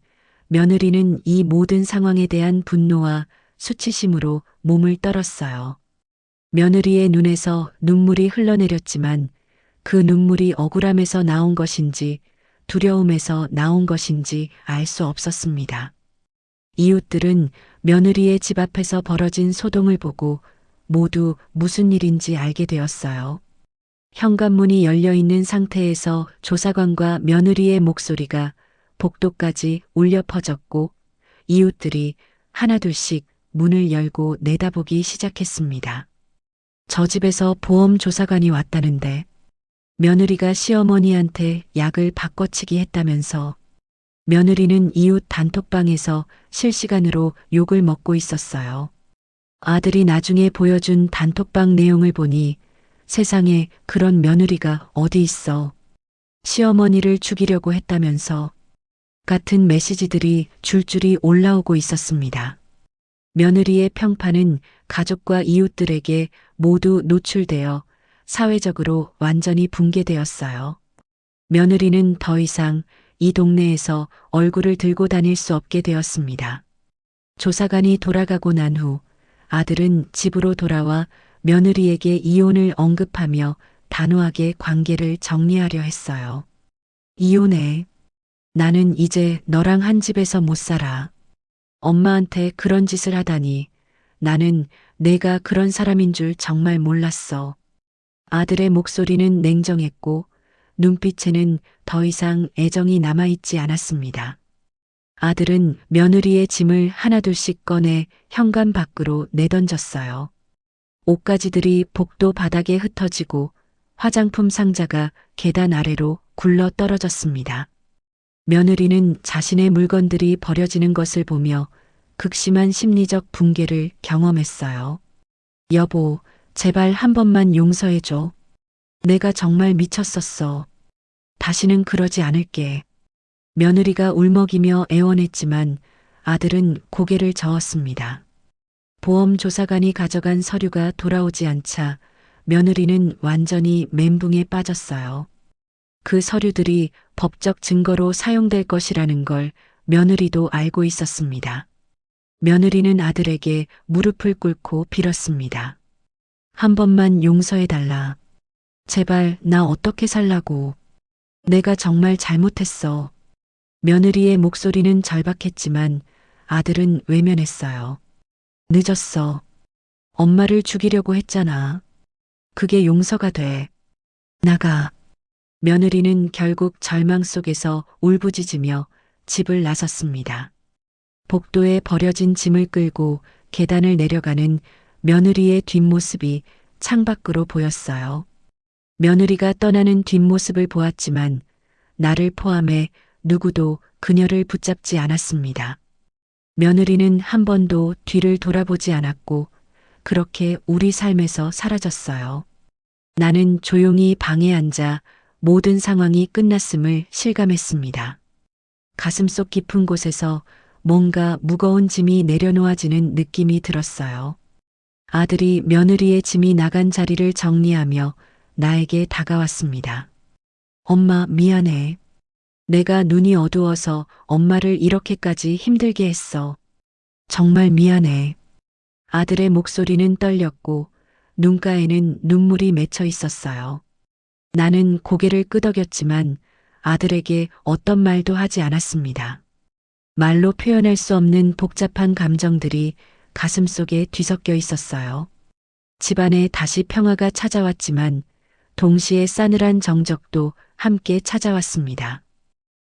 며느리는 이 모든 상황에 대한 분노와 수치심으로 몸을 떨었어요. 며느리의 눈에서 눈물이 흘러내렸지만 그 눈물이 억울함에서 나온 것인지 두려움에서 나온 것인지 알 수 없었습니다. 이웃들은 며느리의 집 앞에서 벌어진 소동을 보고 모두 무슨 일인지 알게 되었어요. 현관문이 열려 있는 상태에서 조사관과 며느리의 목소리가 복도까지 울려 퍼졌고 이웃들이 하나둘씩 문을 열고 내다보기 시작했습니다. 저 집에서 보험 조사관이 왔다는데 며느리가 시어머니한테 약을 바꿔치기 했다면서 며느리는 이웃 단톡방에서 실시간으로 욕을 먹고 있었어요. 아들이 나중에 보여준 단톡방 내용을 보니 세상에 그런 며느리가 어디 있어. 시어머니를 죽이려고 했다면서 같은 메시지들이 줄줄이 올라오고 있었습니다. 며느리의 평판은 가족과 이웃들에게 모두 노출되어 사회적으로 완전히 붕괴되었어요. 며느리는 더 이상 이 동네에서 얼굴을 들고 다닐 수 없게 되었습니다. 조사관이 돌아가고 난 후 아들은 집으로 돌아와 며느리에게 이혼을 언급하며 단호하게 관계를 정리하려 했어요. 이혼해. 나는 이제 너랑 한 집에서 못 살아. 엄마한테 그런 짓을 하다니 나는 내가 그런 사람인 줄 정말 몰랐어. 아들의 목소리는 냉정했고 눈빛에는 더 이상 애정이 남아있지 않았습니다. 아들은 며느리의 짐을 하나둘씩 꺼내 현관 밖으로 내던졌어요. 옷가지들이 복도 바닥에 흩어지고 화장품 상자가 계단 아래로 굴러 떨어졌습니다. 며느리는 자신의 물건들이 버려지는 것을 보며 극심한 심리적 붕괴를 경험했어요. 여보, 제발 한 번만 용서해줘. 내가 정말 미쳤었어. 다시는 그러지 않을게. 며느리가 울먹이며 애원했지만 아들은 고개를 저었습니다. 보험 조사관이 가져간 서류가 돌아오지 않자 며느리는 완전히 멘붕에 빠졌어요. 그 서류들이 법적 증거로 사용될 것이라는 걸 며느리도 알고 있었습니다. 며느리는 아들에게 무릎을 꿇고 빌었습니다. 한 번만 용서해달라. 제발 나 어떻게 살라고. 내가 정말 잘못했어. 며느리의 목소리는 절박했지만 아들은 외면했어요. 늦었어. 엄마를 죽이려고 했잖아. 그게 용서가 돼. 나가. 며느리는 결국 절망 속에서 울부짖으며 집을 나섰습니다. 복도에 버려진 짐을 끌고 계단을 내려가는 며느리의 뒷모습이 창밖으로 보였어요. 며느리가 떠나는 뒷모습을 보았지만 나를 포함해 누구도 그녀를 붙잡지 않았습니다. 며느리는 한 번도 뒤를 돌아보지 않았고 그렇게 우리 삶에서 사라졌어요. 나는 조용히 방에 앉아 모든 상황이 끝났음을 실감했습니다. 가슴속 깊은 곳에서 뭔가 무거운 짐이 내려놓아지는 느낌이 들었어요. 아들이 며느리의 짐이 나간 자리를 정리하며 나에게 다가왔습니다. 엄마, 미안해. 내가 눈이 어두워서 엄마를 이렇게까지 힘들게 했어. 정말 미안해. 아들의 목소리는 떨렸고 눈가에는 눈물이 맺혀 있었어요. 나는 고개를 끄덕였지만 아들에게 어떤 말도 하지 않았습니다. 말로 표현할 수 없는 복잡한 감정들이 가슴속에 뒤섞여 있었어요. 집안에 다시 평화가 찾아왔지만 동시에 싸늘한 정적도 함께 찾아왔습니다.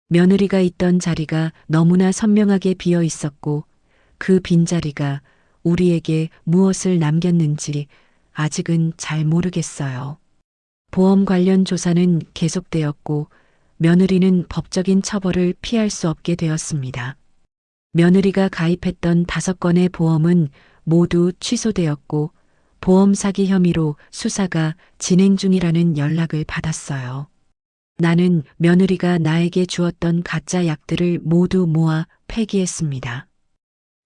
며느리가 있던 자리가 너무나 선명하게 비어 있었고 그 빈자리가 우리에게 무엇을 남겼는지 아직은 잘 모르겠어요. 보험 관련 조사는 계속되었고 며느리는 법적인 처벌을 피할 수 없게 되었습니다. 며느리가 가입했던 5건의 보험은 모두 취소되었고 보험 사기 혐의로 수사가 진행 중이라는 연락을 받았어요. 나는 며느리가 나에게 주었던 가짜 약들을 모두 모아 폐기했습니다.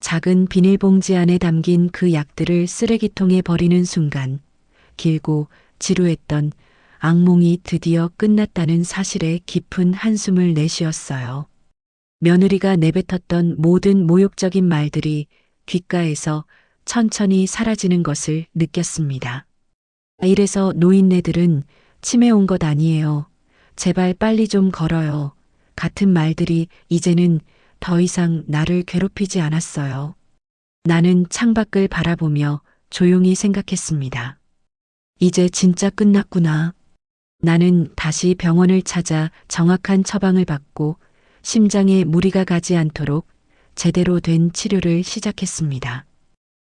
작은 비닐봉지 안에 담긴 그 약들을 쓰레기통에 버리는 순간 길고 지루했던 악몽이 드디어 끝났다는 사실에 깊은 한숨을 내쉬었어요. 며느리가 내뱉었던 모든 모욕적인 말들이 귓가에서 천천히 사라지는 것을 느꼈습니다. 이래서 노인네들은 치매 온 것 아니에요. 제발 빨리 좀 걸어요. 같은 말들이 이제는 더 이상 나를 괴롭히지 않았어요. 나는 창밖을 바라보며 조용히 생각했습니다. 이제 진짜 끝났구나. 나는 다시 병원을 찾아 정확한 처방을 받고 심장에 무리가 가지 않도록 제대로 된 치료를 시작했습니다.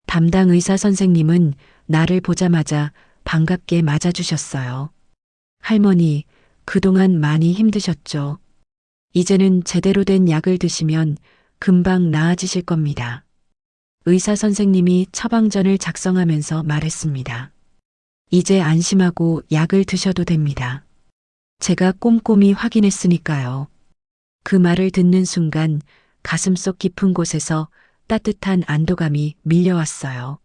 담당 의사 선생님은 나를 보자마자 반갑게 맞아주셨어요. 할머니, 그동안 많이 힘드셨죠? 이제는 제대로 된 약을 드시면 금방 나아지실 겁니다. 의사 선생님이 처방전을 작성하면서 말했습니다. 이제 안심하고 약을 드셔도 됩니다. 제가 꼼꼼히 확인했으니까요. 그 말을 듣는 순간 가슴속 깊은 곳에서 따뜻한 안도감이 밀려왔어요.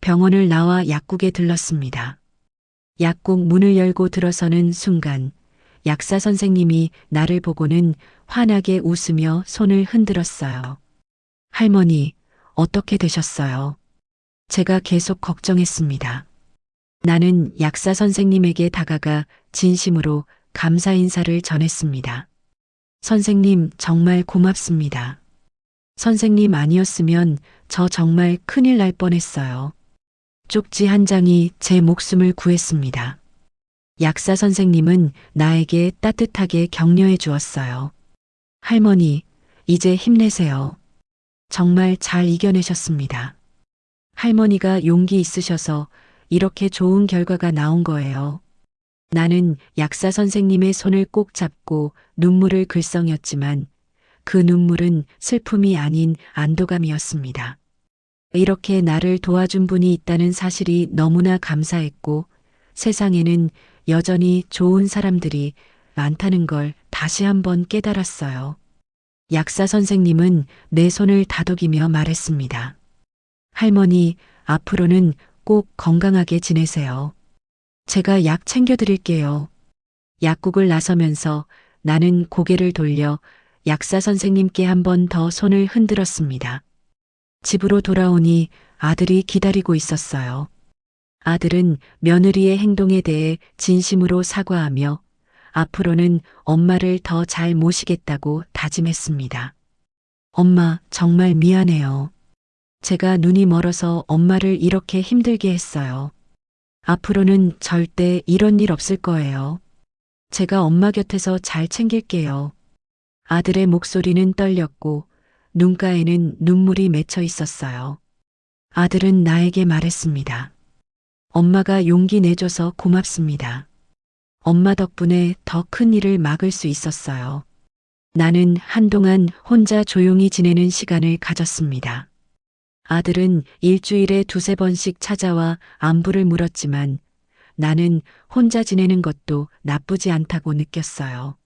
병원을 나와 약국에 들렀습니다. 약국 문을 열고 들어서는 순간 약사 선생님이 나를 보고는 환하게 웃으며 손을 흔들었어요. 할머니, 어떻게 되셨어요? 제가 계속 걱정했습니다. 나는 약사 선생님에게 다가가 진심으로 감사 인사를 전했습니다. 선생님, 정말 고맙습니다. 선생님 아니었으면 저 정말 큰일 날 뻔했어요. 쪽지 한 장이 제 목숨을 구했습니다. 약사 선생님은 나에게 따뜻하게 격려해 주었어요. 할머니, 이제 힘내세요. 정말 잘 이겨내셨습니다. 할머니가 용기 있으셔서 이렇게 좋은 결과가 나온 거예요. 나는 약사 선생님의 손을 꼭 잡고 눈물을 글썽였지만 그 눈물은 슬픔이 아닌 안도감이었습니다. 이렇게 나를 도와준 분이 있다는 사실이 너무나 감사했고 세상에는 여전히 좋은 사람들이 많다는 걸 다시 한번 깨달았어요. 약사 선생님은 내 손을 다독이며 말했습니다. 할머니, 앞으로는 꼭 건강하게 지내세요. 제가 약 챙겨드릴게요. 약국을 나서면서 나는 고개를 돌려 약사 선생님께 한 번 더 손을 흔들었습니다. 집으로 돌아오니 아들이 기다리고 있었어요. 아들은 며느리의 행동에 대해 진심으로 사과하며 앞으로는 엄마를 더 잘 모시겠다고 다짐했습니다. 엄마, 정말 미안해요. 제가 눈이 멀어서 엄마를 이렇게 힘들게 했어요. 앞으로는 절대 이런 일 없을 거예요. 제가 엄마 곁에서 잘 챙길게요. 아들의 목소리는 떨렸고 눈가에는 눈물이 맺혀 있었어요. 아들은 나에게 말했습니다. 엄마가 용기 내줘서 고맙습니다. 엄마 덕분에 더 큰 일을 막을 수 있었어요. 나는 한동안 혼자 조용히 지내는 시간을 가졌습니다. 아들은 일주일에 2~3번씩 찾아와 안부를 물었지만 나는 혼자 지내는 것도 나쁘지 않다고 느꼈어요.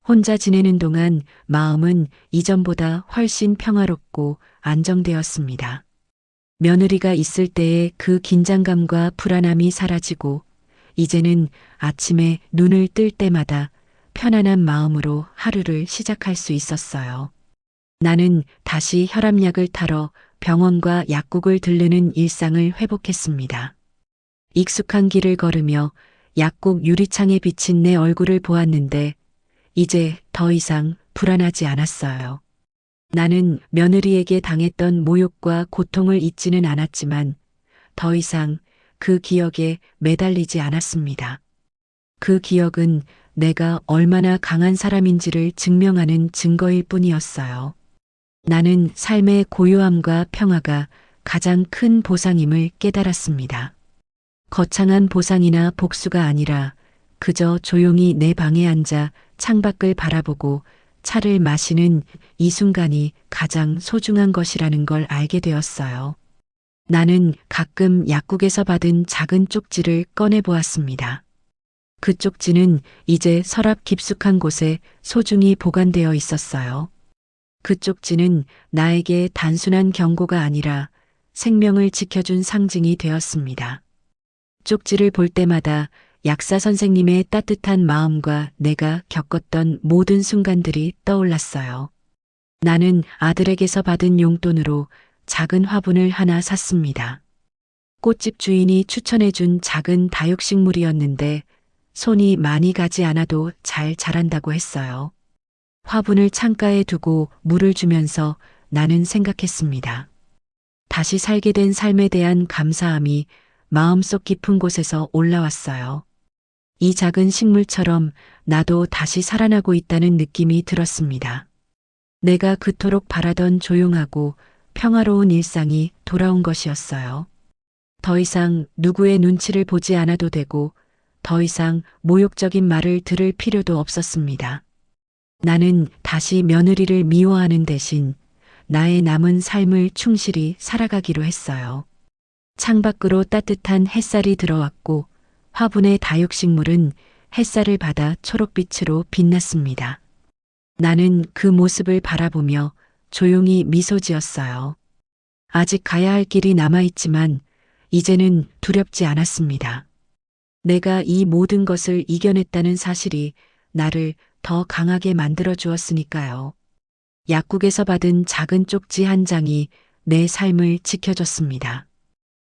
혼자 지내는 동안 마음은 이전보다 훨씬 평화롭고 안정되었습니다. 며느리가 있을 때의 그 긴장감과 불안함이 사라지고 이제는 아침에 눈을 뜰 때마다 편안한 마음으로 하루를 시작할 수 있었어요. 나는 다시 혈압약을 타러 병원과 약국을 들르는 일상을 회복했습니다. 익숙한 길을 걸으며 약국 유리창에 비친 내 얼굴을 보았는데 이제 더 이상 불안하지 않았어요. 나는 며느리에게 당했던 모욕과 고통을 잊지는 않았지만 더 이상 그 기억에 매달리지 않았습니다. 그 기억은 내가 얼마나 강한 사람인지를 증명하는 증거일 뿐이었어요. 나는 삶의 고요함과 평화가 가장 큰 보상임을 깨달았습니다. 거창한 보상이나 복수가 아니라 그저 조용히 내 방에 앉아 창밖을 바라보고 차를 마시는 이 순간이 가장 소중한 것이라는 걸 알게 되었어요. 나는 가끔 약국에서 받은 작은 쪽지를 꺼내 보았습니다. 그 쪽지는 이제 서랍 깊숙한 곳에 소중히 보관되어 있었어요. 그 쪽지는 나에게 단순한 경고가 아니라 생명을 지켜준 상징이 되었습니다. 쪽지를 볼 때마다 약사 선생님의 따뜻한 마음과 내가 겪었던 모든 순간들이 떠올랐어요. 나는 아들에게서 받은 용돈으로 작은 화분을 하나 샀습니다. 꽃집 주인이 추천해준 작은 다육식물이었는데 손이 많이 가지 않아도 잘 자란다고 했어요. 화분을 창가에 두고 물을 주면서 나는 생각했습니다. 다시 살게 된 삶에 대한 감사함이 마음속 깊은 곳에서 올라왔어요. 이 작은 식물처럼 나도 다시 살아나고 있다는 느낌이 들었습니다. 내가 그토록 바라던 조용하고 평화로운 일상이 돌아온 것이었어요. 더 이상 누구의 눈치를 보지 않아도 되고 더 이상 모욕적인 말을 들을 필요도 없었습니다. 나는 다시 며느리를 미워하는 대신 나의 남은 삶을 충실히 살아가기로 했어요. 창밖으로 따뜻한 햇살이 들어왔고 화분의 다육식물은 햇살을 받아 초록빛으로 빛났습니다. 나는 그 모습을 바라보며 조용히 미소 지었어요. 아직 가야 할 길이 남아있지만 이제는 두렵지 않았습니다. 내가 이 모든 것을 이겨냈다는 사실이 나를 더 강하게 만들어 주었으니까요. 약국에서 받은 작은 쪽지 한 장이 내 삶을 지켜줬습니다.